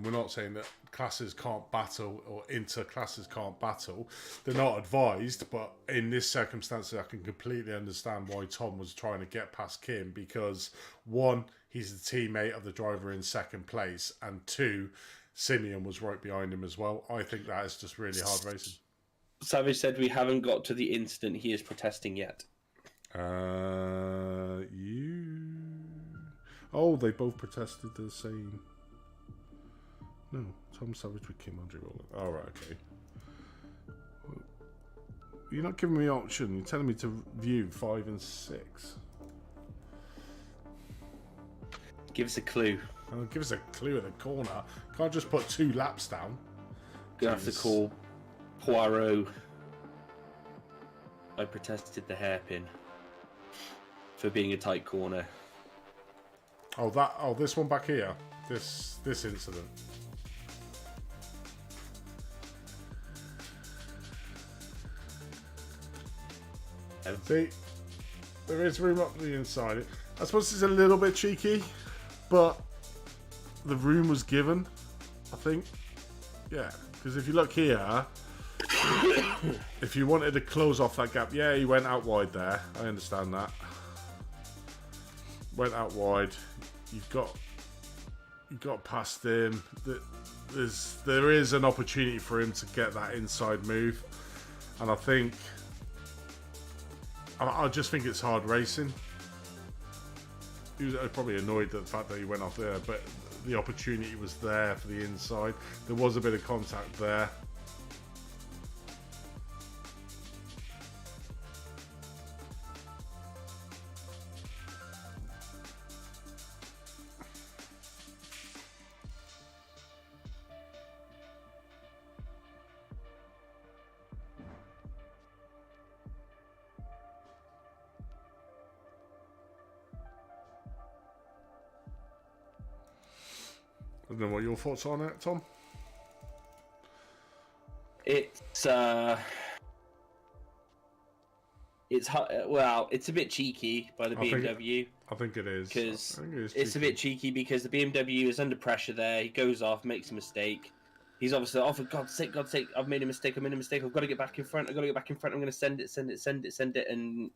that classes can't battle or inter-classes can't battle. They're not advised, but in this circumstance, I can completely understand why Tom was trying to get past Kim, because one, he's the teammate of the driver in second place, and two, Simeon was right behind him as well. I think that is just really hard racing. Savage said we haven't got to the incident he is protesting yet. Oh, they both protested the same. No, Tom Savage with Kim Andre Roller. Oh, right, okay. You're not giving me an option. You're telling me to view 5 and 6. Give us a clue. Give us a clue in the corner. Can't just put 2 laps down. Gonna have to call Poirot. I protested the hairpin for being a tight corner. Oh, this one back here. This incident. See, there is room up the inside. I suppose it's a little bit cheeky, but the room was given, I think. Yeah, because if you look here, if you wanted to close off that gap, yeah, he went out wide there. I understand that. Went out wide. You've got past him. There is an opportunity for him to get that inside move, and I just think it's hard racing. He was probably annoyed at the fact that he went off there, but the opportunity was there for the inside. There was a bit of contact there. don't know what your thoughts are on it, Tom. It's well, it's a bit cheeky by the BMW. I think it is. Because it's a bit cheeky because the BMW is under pressure there. He goes off, makes a mistake. He's obviously, oh, for God's sake, I've made a mistake. I've got to get back in front. I'm going to send it. And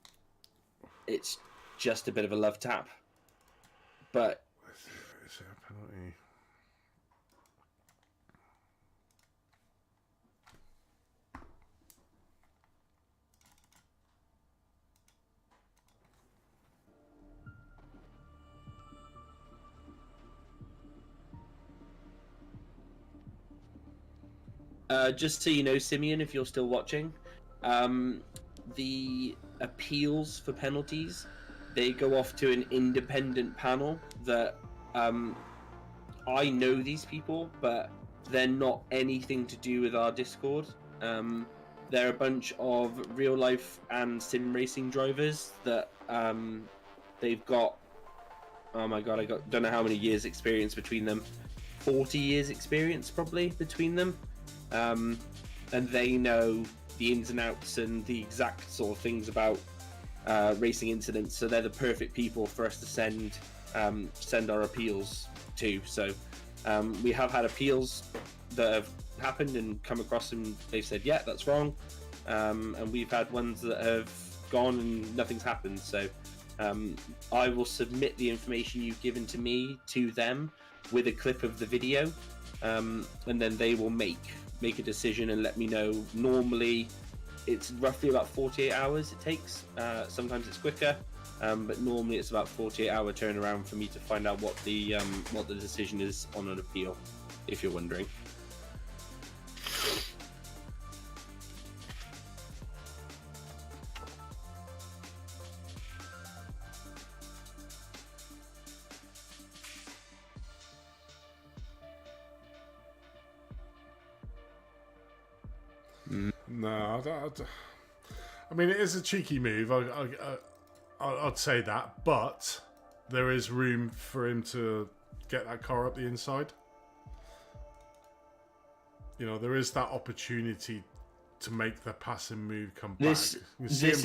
it's just a bit of a love tap. But... Is it a penalty? Just so you know, Simeon, if you're still watching, the appeals for penalties, they go off to an independent panel that I know these people, but they're not anything to do with our Discord. They're a bunch of real life and sim racing drivers that they've got, oh my god, don't know how many years experience between them. 40 years experience probably between them. And they know the ins and outs and the exact sort of things about racing incidents, so they're the perfect people for us to send our appeals to. So we have had appeals that have happened and come across and they've said, yeah, that's wrong, and we've had ones that have gone and nothing's happened. So I will submit the information you've given to me to them with a clip of the video, and then they will make a decision and let me know. Normally it's roughly about 48 hours it takes. Sometimes it's quicker, but normally it's about 48-hour turnaround for me to find out what the decision is on an appeal, if you're wondering. No, I mean, it is a cheeky move. I'd say that, but there is room for him to get that car up the inside. You know, there is that opportunity to make the passing move come back. This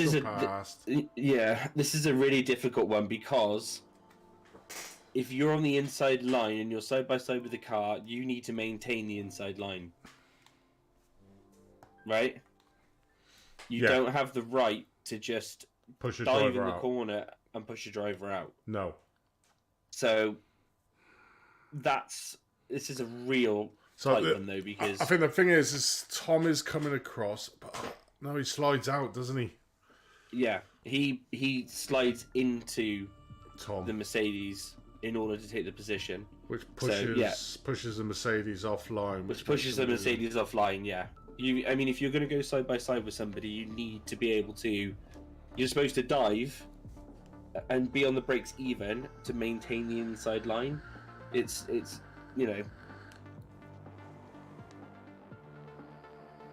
is a really difficult one, because if you're on the inside line and you're side by side with the car, you need to maintain the inside line. Right? You don't have the right to just push a dive driver in the out. corner and push a driver out. No. So this is a real tight one though, because I think the thing is Tom is coming across, but no, he slides out, doesn't he? Yeah, he slides into Tom, the Mercedes, in order to take the position, which pushes the Mercedes offline. Which pushes the Mercedes offline. Yeah. I mean, if you're going to go side by side with somebody, you need to be able to. You're supposed to dive and be on the brakes even to maintain the inside line. It's you know.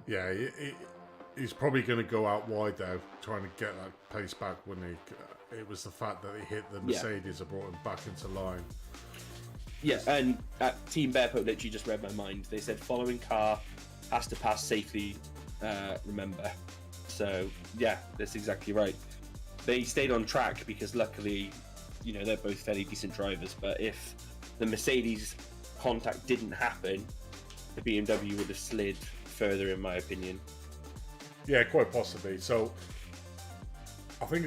Yeah, he's probably going to go out wide though, trying to get that pace back when it was the fact that he hit the Mercedes that brought him back into line. Yeah, and Team Bearpot literally just read my mind. They said following car has to pass safely, remember. So, yeah, that's exactly right. They stayed on track because luckily, you know, they're both fairly decent drivers, but if the Mercedes contact didn't happen, the BMW would have slid further, in my opinion. Yeah, quite possibly. So, I think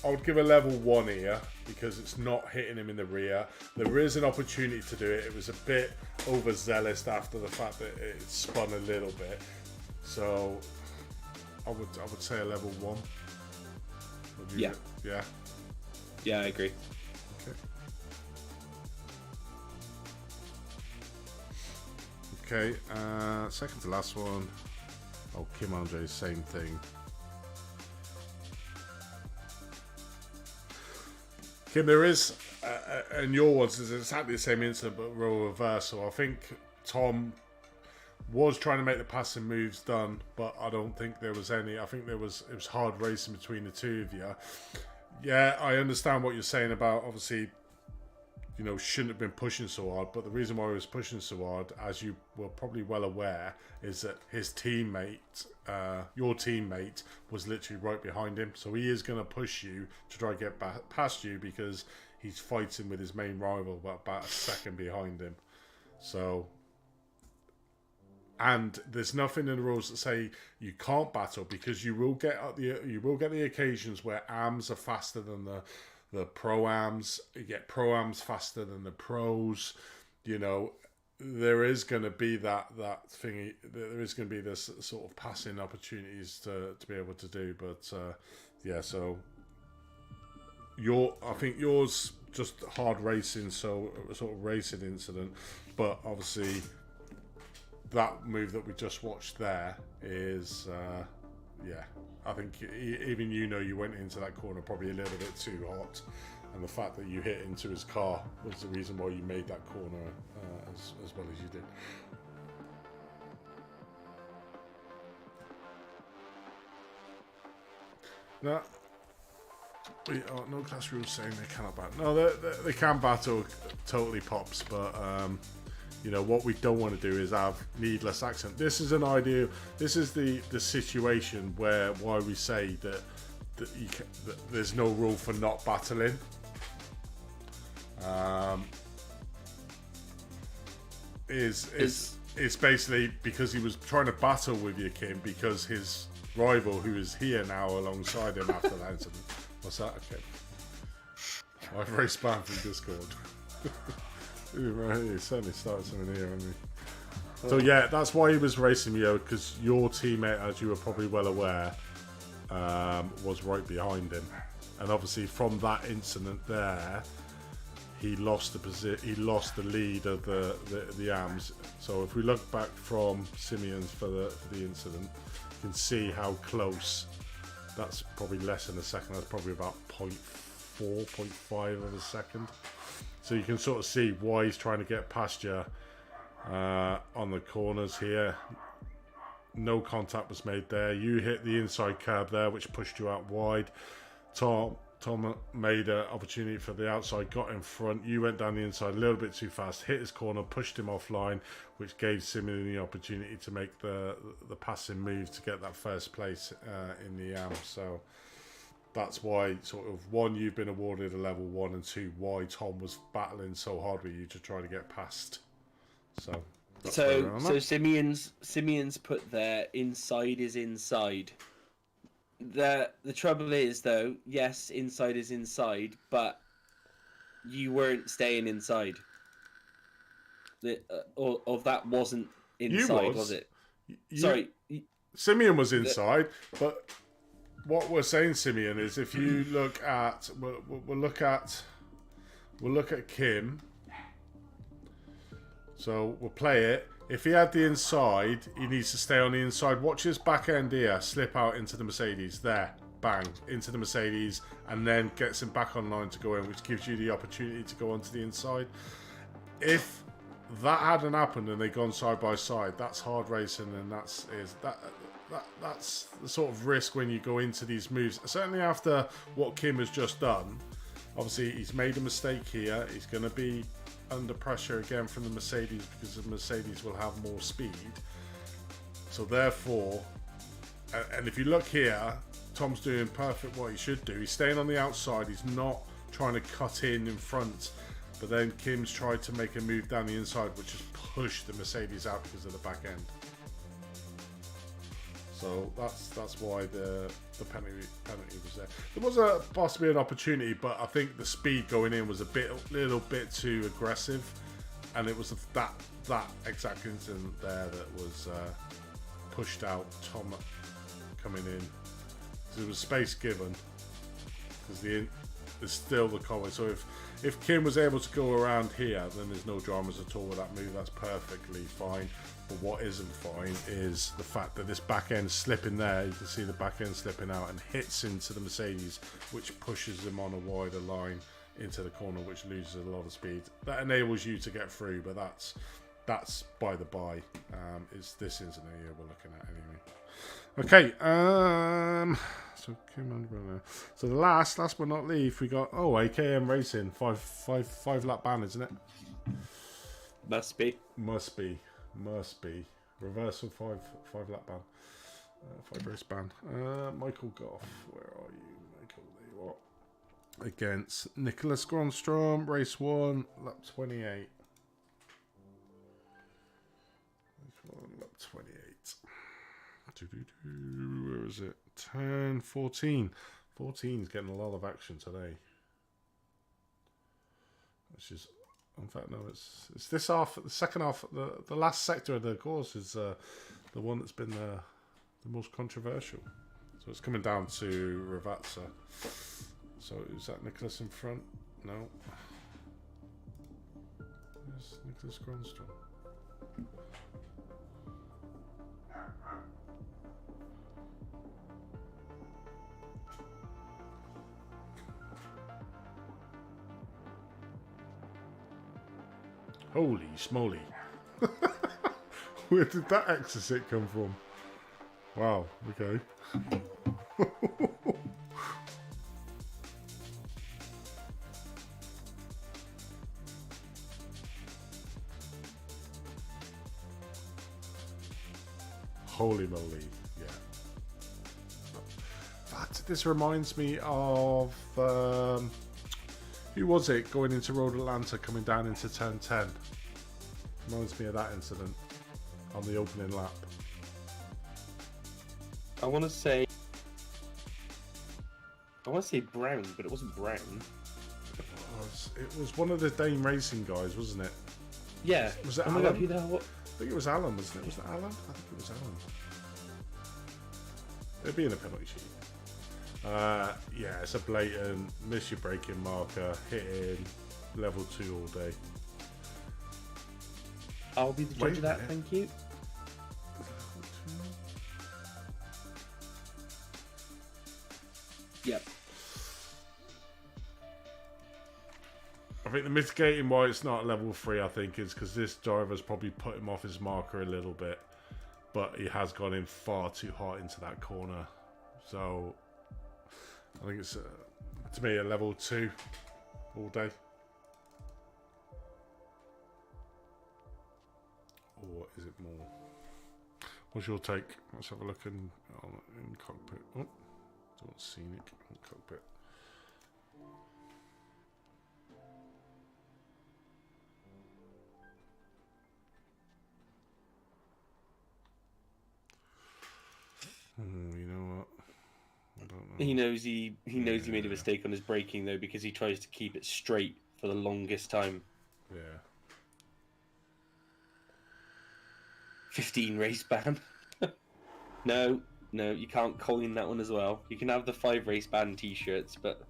I would give a level 1 here, because it's not hitting him in the rear. There is an opportunity to do it. It was a bit overzealous after the fact that it spun a little bit. So I would say a level 1. Yeah. Yeah. Yeah, I agree. Okay. Second to last one. Oh, Kim Andre, same thing. Kim, there is, and your ones is exactly the same incident, but role reversal. I think Tom was trying to make the passing moves done, but I don't think there was any. I think it was hard racing between the two of you. Yeah, I understand what you're saying about obviously shouldn't have been pushing so hard. But the reason why he was pushing so hard, as you were probably well aware, is that his teammate, your teammate, was literally right behind him. So he is going to push you to try to get past you because he's fighting with his main rival, but about a second behind him. So, and there's nothing in the rules that say you can't battle, because you will get the occasions where AMs are faster than the pro-ams. You get pro-ams faster than the pros. There is going to be that thingy. There is going to be this sort of passing opportunities to be able to do. But yeah, so I think yours just hard racing, so sort of racing incident. But obviously, that move that we just watched there is yeah. I think even you went into that corner probably a little bit too hot, and the fact that you hit into his car was the reason why you made that corner as well as you did. Now, no class rules saying they cannot battle. No, they can battle, totally pops, but what we don't want to do is have needless accent. This is an idea. This is the situation why we say that there's no rule for not battling. It's basically because he was trying to battle with you, Kim, because his rival, who is here now alongside him after that incident. What's that? Okay. I've raised spam from Discord. Right, he certainly started something here, hasn't he? So yeah, that's why he was racing you, because your teammate, as you were probably well aware, was right behind him, and obviously from that incident there, he lost the lead of the AMs. So if we look back from Simeon's for the incident, you can see how close. That's probably less than a second. That's probably about 0.4, 0.5 of a second. So you can sort of see why he's trying to get past you on the corners here. No contact was made there. You hit the inside curb there, which pushed you out wide. Tom made an opportunity for the outside, got in front. You went down the inside a little bit too fast, hit his corner, pushed him offline, which gave Simeon the opportunity to make the passing move to get that first place in the AM. So that's why, sort of, one, you've been awarded a level 1, and 2, why Tom was battling so hard with you to try to get past. So Simeon's put there, inside is inside. The trouble is, though, yes, inside is inside, but you weren't staying inside. Or that wasn't inside, was it? Sorry, Simeon was inside, but what we're saying, Simeon, is if you look at we'll look at Kim. So we'll play it. If he had the inside, he needs to stay on the inside. Watch his back end here slip out into the Mercedes. There, bang, into the Mercedes, and then gets him back online to go in, which gives you the opportunity to go onto the inside. If that hadn't happened and they'd gone side by side, that's hard racing, and that's the sort of risk when you go into these moves. Certainly after what Kim has just done, obviously he's made a mistake here. He's going to be under pressure again from the Mercedes, because the Mercedes will have more speed. So therefore, and if you look here, Tom's doing perfect what he should do. He's staying on the outside. He's not trying to cut in front. But then Kim's tried to make a move down the inside, which has pushed the Mercedes out because of the back end. So that's why the penalty was there. There was possibly an opportunity, but I think the speed going in was a little bit too aggressive, and it was that exact incident there that was pushed out Tom coming in. So there was space given, because there's still the comment. So if Kim was able to go around here, then there's no dramas at all with that move. That's perfectly fine. But what isn't fine is the fact that this back end slipping there, you can see the back end slipping out and hits into the Mercedes, which pushes them on a wider line into the corner, which loses a lot of speed. That enables you to get through, but that's by the by. It's this incident here we're looking at anyway. Okay, So the last but not least, we got AKM Racing, five lap ban, isn't it? Must be. Reversal five lap ban, 5 race ban. Michael Goff, where are you, Michael? There you are. Against Nicholas Gronstrom, race 1, lap 28. Lap 28. Where is it? 10, 14. 14 is getting a lot of action today. Which is, in fact, no, it's this half, the second half, the last sector of the course is the one that's been the most controversial. So it's coming down to Ravazza. So is that Nicholas in front? No. There's Nicholas Gronstrom. Holy smoly. Where did that exit come from? Wow, okay. Holy moly, yeah. But this reminds me of who was it going into Road Atlanta, coming down into turn 10? Reminds me of that incident on the opening lap. I want to say Brown, but it wasn't Brown. It was one of the Dane Racing guys, wasn't it? Yeah. Was it Alan? Alan? I think it was Alan, wasn't it? Was it Alan? I think it was Alan. It'd be in a penalty sheet. Yeah, it's a blatant miss your braking marker, hitting level 2 all day. I'll be the judge of that, thank you. Yep. I think the mitigating why it's not level 3, I think, is because this driver's probably put him off his marker a little bit, but he has gone in far too hard into that corner. So I think it's, to me, a level 2 all day. Or is it more? What's your take? Let's have a look in cockpit. Oh, don't scenic in cockpit. You know what? I don't know. He knows he made a mistake on his braking though, because he tries to keep it straight for the longest time. Yeah. 15 race ban. No, you can't coin that one as well. You can have the 5 race ban t-shirts, but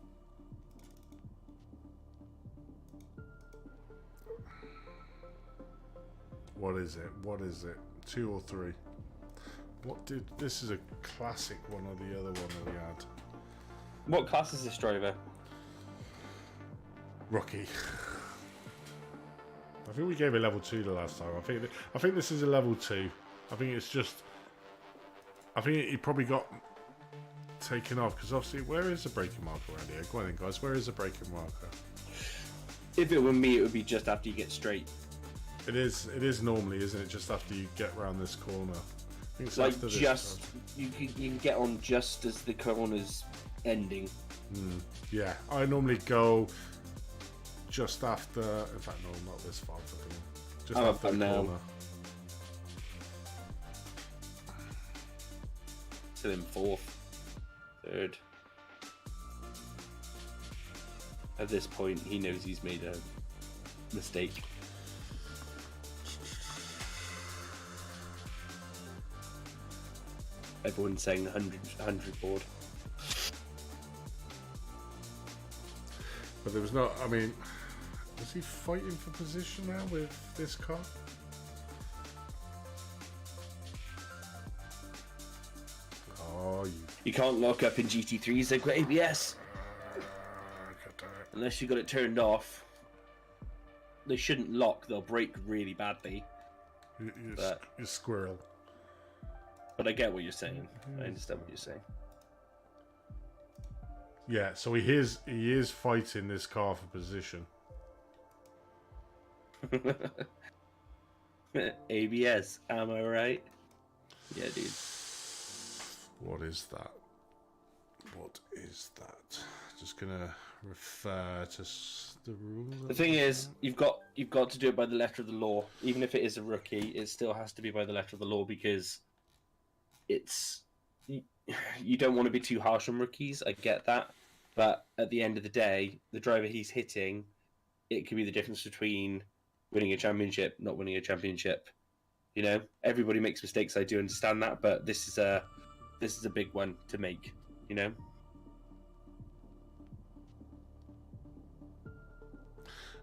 What is it? 2 or 3? This is a classic one or the other one that we had. what class is this driver? Rookie. I think we gave it level 2 the last time. I think this is a level 2. I think he probably got taken off because obviously, where is the braking marker around here? Go on then, guys. Where is the braking marker? If it were me, it would be just after you get straight. It is normally, isn't it? Just after you get around this corner. I think it's Like after just this. you can get on just as the corner's ending. Yeah, I normally go just after. In fact, no, not this far. Just after the now. corner. Still in 4th, 3rd. At this point, he knows he's made a mistake. Everyone's saying 100 board. But there was not. I mean, was he fighting for position now with this car? Oh, you can't lock up in GT3s. They've got ABS. Unless you got it turned off. They shouldn't lock. They'll break really badly. You squirrel. But I get what you're saying. I understand what you're saying. Yeah, so he is fighting this car for position. ABS, am I right? Yeah, dude. What is that? What is that? Just gonna refer to the rules. The thing is, you've got to do it by the letter of the law. Even if it is a rookie, it still has to be by the letter of the law because it's you don't want to be too harsh on rookies. I get that, but at the end of the day, the driver he's hitting, it could be the difference between winning a championship, not winning a championship. You know, everybody makes mistakes. I do understand that, but this is a big one to make. You know.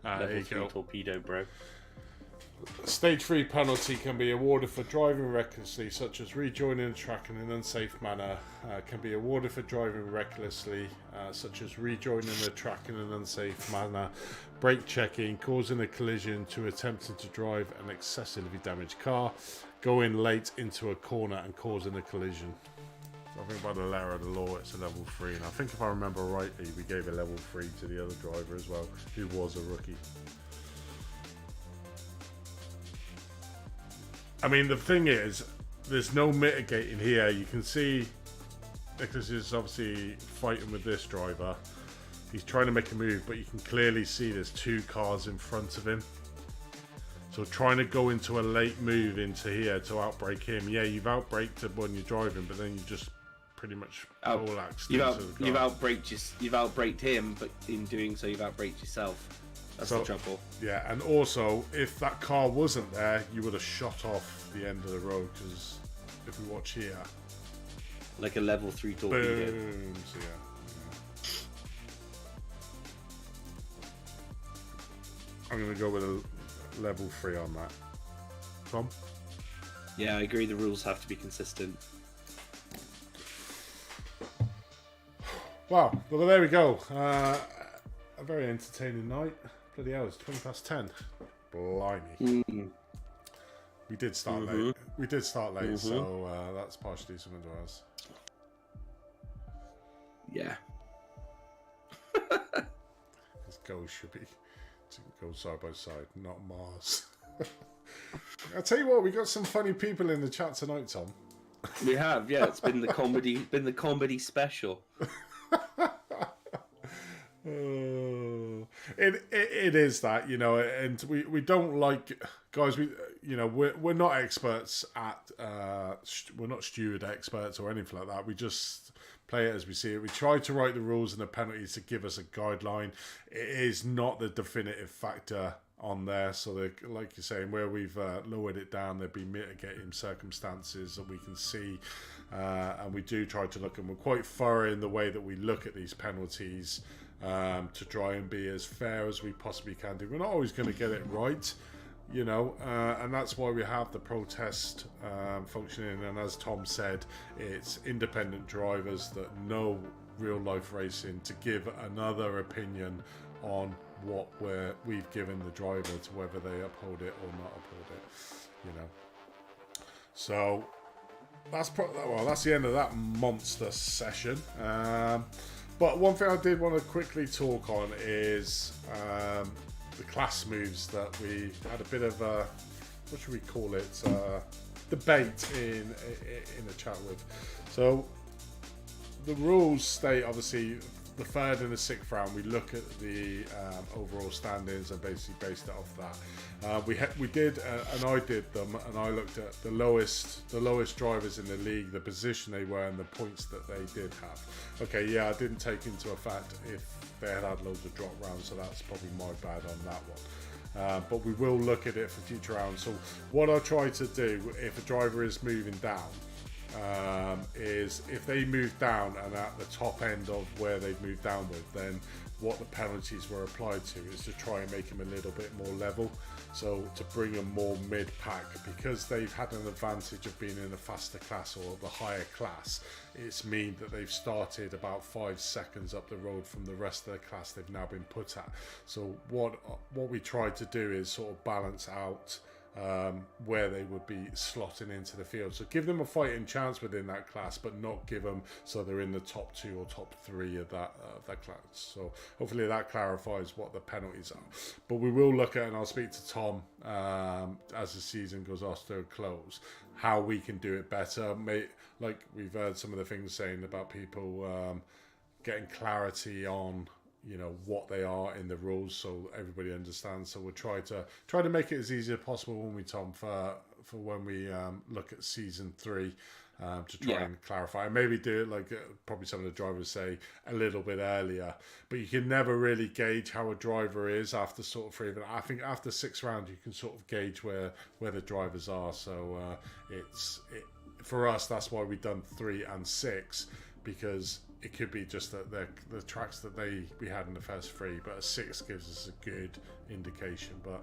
Level 3 torpedo, bro. Stage 3 penalty can be awarded for driving recklessly, such as rejoining the track in an unsafe manner. Can be awarded for driving recklessly, such as rejoining the track in an unsafe manner, brake checking, causing a collision to attempting to drive an excessively damaged car, going late into a corner and causing a collision. I think by the letter of the law, it's a level 3, and I think if I remember rightly, we gave a level 3 to the other driver as well, who was a rookie. I mean, the thing is, there's no mitigating here. You can see Nicholas is obviously fighting with this driver. He's trying to make a move, but you can clearly see there's 2 cars in front of him. So trying to go into a late move into here to outbrake him. Yeah, you've outbraked it when you're driving, but then you just pretty much poleaxed into the car. You've outbraked him, but in doing so, you've outbraked yourself. That's the trouble. Yeah, and also, if that car wasn't there, you would have shot off the end of the road, because if we watch here... Like a level 3 torpedo. Boom! So yeah. I'm going to go with a level 3 on that. Tom? Yeah, I agree. The rules have to be consistent. Wow, well there we go. A very entertaining night. Bloody hell, it's 20 past 10. Blimey. We did start late. We did start late, so that's partially something to us. Yeah. This goal should be to go side by side, not Mars. I'll tell you what, we got some funny people in the chat tonight, Tom. We have, yeah. It's been the comedy special. It is that, you know, and we don't like, guys, we're not experts at we're not steward experts or anything like that. We just play it as we see it. We try to write the rules and the penalties to give us a guideline. It is not the definitive factor on there, so like you're saying, where we've lowered it down, there'd be mitigating circumstances that we can see, and we do try to look, and we're quite thorough in the way that we look at these penalties, to try and be as fair as we possibly can do. We're not always going to get it right, you know, and that's why we have the protest functioning. And as Tom said, it's independent drivers that know real life racing to give another opinion on what we've given the driver, to whether they uphold it or not uphold it, you know. So that's the end of that monster session. But one thing I did want to quickly talk on is the class moves that we had a bit of a, what should we call it, debate in the chat with. So the rules state, obviously, the 3rd and the 6th round, we look at the overall standings and basically based it off that. We did, and I did them, and I looked at the lowest drivers in the league, the position they were, and the points that they did have. Okay, yeah, I didn't take into effect if they had loads of drop rounds, so that's probably my bad on that one. But we will look at it for future rounds. So what I try to do, if a driver is moving down, is if they move down and at the top end of where they've moved down with, then what the penalties were applied to is to try and make them a little bit more level, so to bring them more mid-pack, because they've had an advantage of being in a faster class or the higher class. It's mean that they've started about 5 seconds up the road from the rest of the class they've now been put at. So what we try to do is sort of balance out where they would be slotting into the field. So give them a fighting chance within that class, but not give them so they're in the top 2 or top 3 of that class. So hopefully that clarifies what the penalties are. But we will look at, and I'll speak to Tom as the season goes off to a close, how we can do it better. Like we've heard some of the things saying about people getting clarity on what they are in the rules, so everybody understands. So we'll try to make it as easy as possible when we, Tom, for when we look at season 3, to try and clarify, and maybe do it like probably some of the drivers say a little bit earlier. But you can never really gauge how a driver is after sort of 3 of it. I think after 6 rounds you can sort of gauge where the drivers are. So for us, that's why we've done 3 and 6, because it could be just that the tracks that we had in the first 3, but a 6 gives us a good indication. But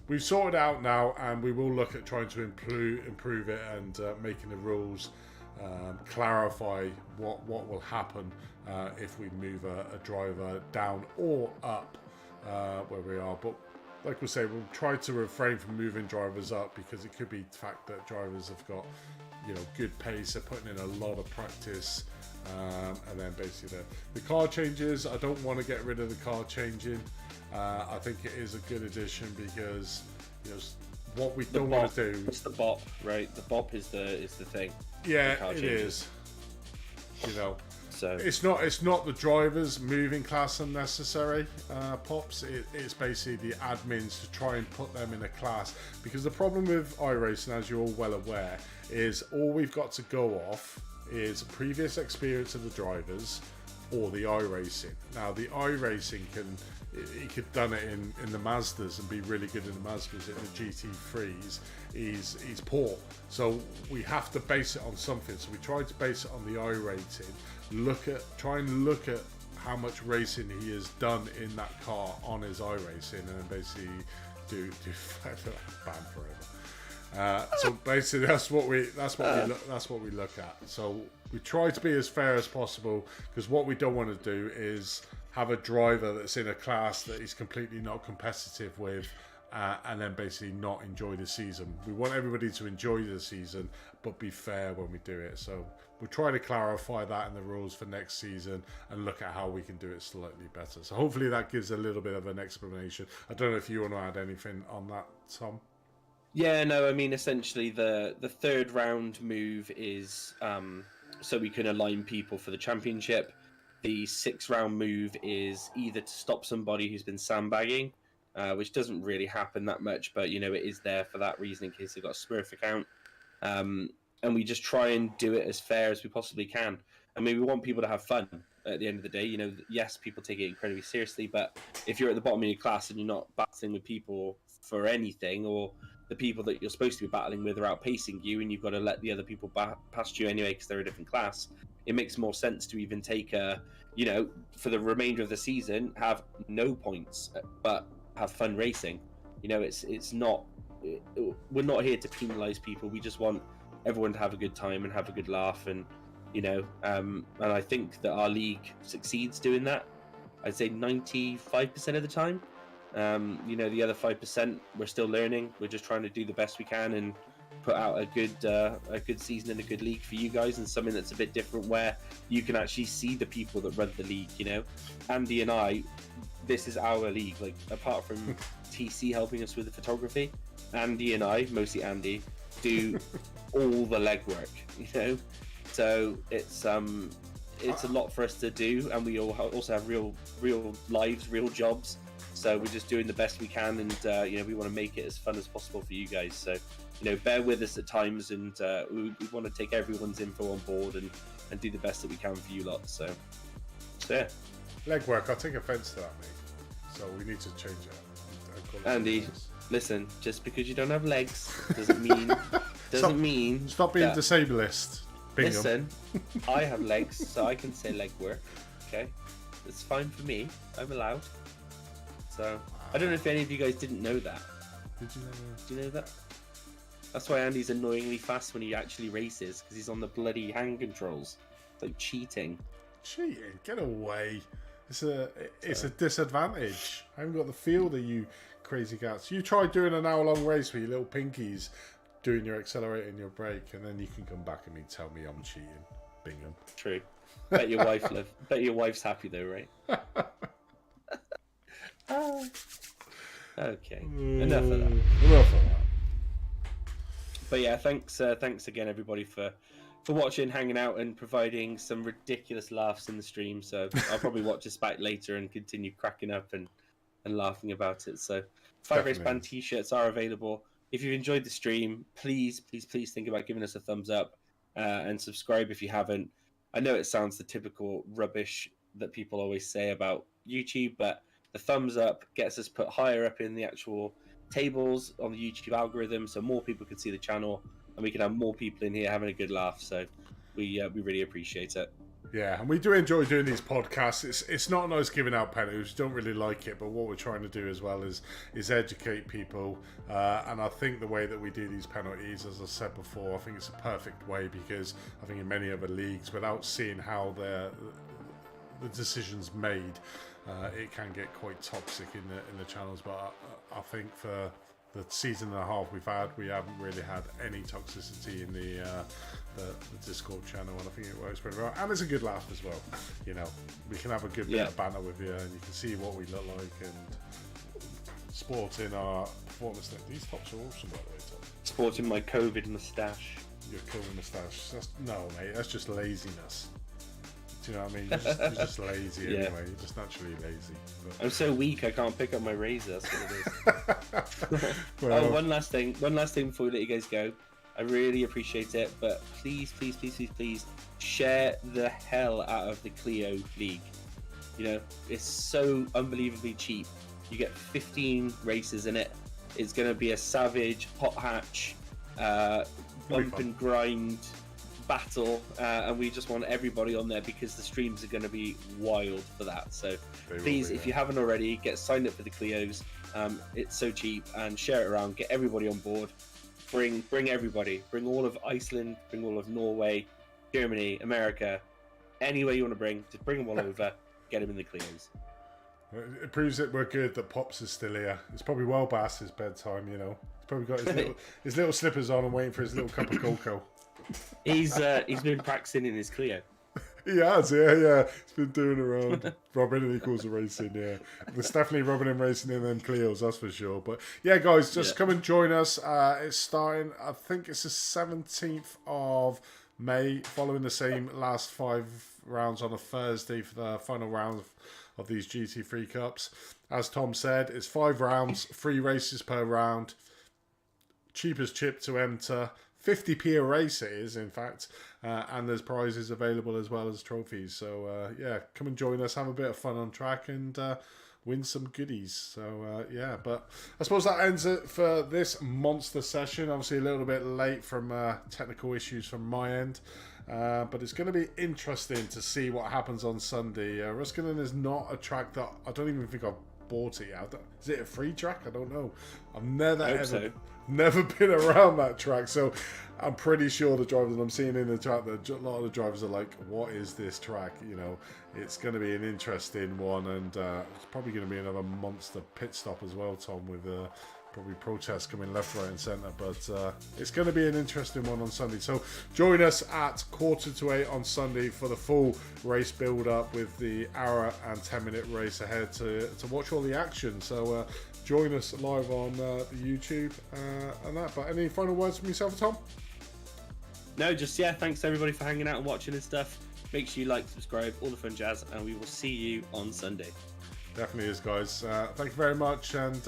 we've sorted out now, and we will look at trying to improve it and making the rules clarify what will happen if we move a driver down or up where we are. But like we say, we'll try to refrain from moving drivers up, because it could be the fact that drivers have got good pace, they're putting in a lot of practice. And then basically the car changes, I don't want to get rid of the car changing. I think it is a good addition, because what we don't want to do. It's the bop, right? The bop is the thing. Yeah, it is. So it's not the drivers moving class unnecessary pops. It's basically the admins to try and put them in a class, because the problem with iRacing, as you're all well aware, is all we've got to go off is previous experience of the drivers or the iRacing. Now the iRacing he could done it in the Mazdas and be really good in the Mazdas. In the GT3s he's poor, so we have to base it on something. So we tried to base it on the iRating, try and look at how much racing he has done in that car on his iRacing, and then basically do ban forever. So basically, that's what we look at. So we try to be as fair as possible, because what we don't want to do is have a driver that's in a class that he's completely not competitive with, and then basically not enjoy the season. We want everybody to enjoy the season, but be fair when we do it. So we'll try to clarify that in the rules for next season and look at how we can do it slightly better. So hopefully that gives a little bit of an explanation. I don't know if you want to add anything on that, Tom. Yeah, no, I mean, essentially the 3rd round move is so we can align people for the championship. The 6th round move is either to stop somebody who's been sandbagging, which doesn't really happen that much, but it is there for that reason in case they've got a Smurf account. And we just try and do it as fair as we possibly can. I mean, we want people to have fun at the end of the day. Yes, people take it incredibly seriously, but if you're at the bottom of your class and you're not battling with people for anything, or the people that you're supposed to be battling with are outpacing you, and you've got to let the other people past you anyway because they're a different class, it makes more sense to even take for the remainder of the season, have no points, but have fun racing. It's not, we're not here to penalise people. We just want everyone to have a good time and have a good laugh, and and I think that our league succeeds doing that. I'd say 95% of the time. The other 5%, we're still learning. We're just trying to do the best we can and put out a good season and a good league for you guys, and something that's a bit different, where you can actually see the people that run the league. Andy and I, this is our league. Like, apart from TC helping us with the photography, Andy and I, mostly Andy, do all the legwork. So it's a lot for us to do, and we all also have real lives, real jobs. So we're just doing the best we can, and we want to make it as fun as possible for you guys. So bear with us at times, and we want to take everyone's info on board and do the best that we can for you lot. So yeah. Legwork, I take offence to that, mate. So we need to change it. Andy, listen, just because you don't have legs doesn't mean stop being disablist. Bingham. Listen, I have legs, so I can say legwork. Okay, it's fine for me. I'm allowed. So I don't know if any of you guys didn't know that. Did you know that? That's why Andy's annoyingly fast when he actually races, because he's on the bloody hand controls. It's like cheating. Cheating? Get away. It's a disadvantage. I haven't got the feel that you crazy gats. You try doing an hour-long race with your little pinkies, doing your accelerator and your brake, and then you can come back and tell me I'm cheating. Bingham. True. Bet your wife Bet your wife's happy though, right? Okay. Enough of that. Enough of that. But yeah, thanks again everybody for watching, hanging out, and providing some ridiculous laughs in the stream. So I'll probably watch this back later and continue cracking up and laughing about it. So 5 Race Band t-shirts are available. If you've enjoyed the stream, please think about giving us a thumbs up and subscribe if you haven't. I know it sounds the typical rubbish that people always say about YouTube, but the thumbs up gets us put higher up in the actual tables on the YouTube algorithm, so more people can see the channel and we can have more people in here having a good laugh. So we really appreciate it. Yeah, and we do enjoy doing these podcasts. It's not nice giving out penalties. Don't really like it, but what we're trying to do as well is educate people. And I think the way that we do these penalties, as I said before, I think it's a perfect way, because I think in many other leagues, without seeing how the decisions made, it can get quite toxic in the channels. But I think for the season and a half we haven't really had any toxicity in the Discord channel, and I think it works pretty well. And it's a good laugh as well. You know, we can have a good bit of banter with you, and you can see what we look like and sporting our performance. These tops are awesome, by the way, Tom. Sporting my COVID moustache. Your COVID moustache? No, mate, that's just laziness. Do you know what I mean? You're just lazy anyway. You're just naturally lazy. But... I'm so weak I can't pick up my razor. That's what it is. Well, one last thing before we let you guys go. I really appreciate it, but please share the hell out of the Clio League. You know, it's so unbelievably cheap. You get 15 races in it. It's going to be a savage, hot hatch, bump and grind battle, and we just want everybody on there because the streams are going to be wild for that. So please, if you haven't already, get signed up for the Clios. It's so cheap, and share it around. Get everybody on board. Bring everybody. Bring all of Iceland. Bring all of Norway, Germany, America. Anywhere you want to bring, just bring them all over. Get them in the Clios. It proves that we're good that Pops is still here. It's probably well past his bedtime, you know. He's probably got his little slippers on and waiting for his little cup of cocoa. He's been practicing in his Clio. He has, yeah. He's been doing around Robin equals racing, yeah. There's definitely Robin and racing in them Clios, that's for sure. But yeah, guys, just come and join us. It's starting, I think it's the 17th of May, following the same last 5 rounds on a Thursday for the final round of these GT3 Cups. As Tom said, it's 5 rounds, 3 races per round. Cheap as chip to enter. 50p a race it is, in fact, and there's prizes available as well as trophies. So yeah, come and join us, have a bit of fun on track, and win some goodies. So yeah, but I suppose that ends it for this monster session. Obviously a little bit late from technical issues from my end, but it's going to be interesting to see what happens on Sunday. Ruskinen is not a track that I don't even think I've bought it yet. Is it a free track? I don't know. I've never been around that track, so I'm pretty sure the drivers that I'm seeing in the track, a lot of the drivers are like, what is this track? You know, it's going to be an interesting one, and it's probably going to be another monster pit stop as well, Tom, with probably protests coming left, right and centre, but it's going to be an interesting one on Sunday. So join us at 7:45 on Sunday for the full race build up with the hour and 10-minute race ahead to watch all the action. So join us live on the YouTube and that. But any final words from yourself, Tom? No, just thanks everybody for hanging out and watching and stuff. Make sure you like, subscribe, all the fun jazz, and we will see you on Sunday. Definitely is, guys. Thank you very much, and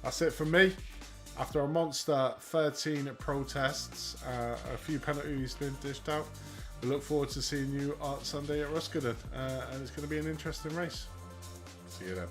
that's it from me. After a monster 13 protests, a few penalties been dished out. We look forward to seeing you on Sunday at Ruskinen, and it's going to be an interesting race. See you then.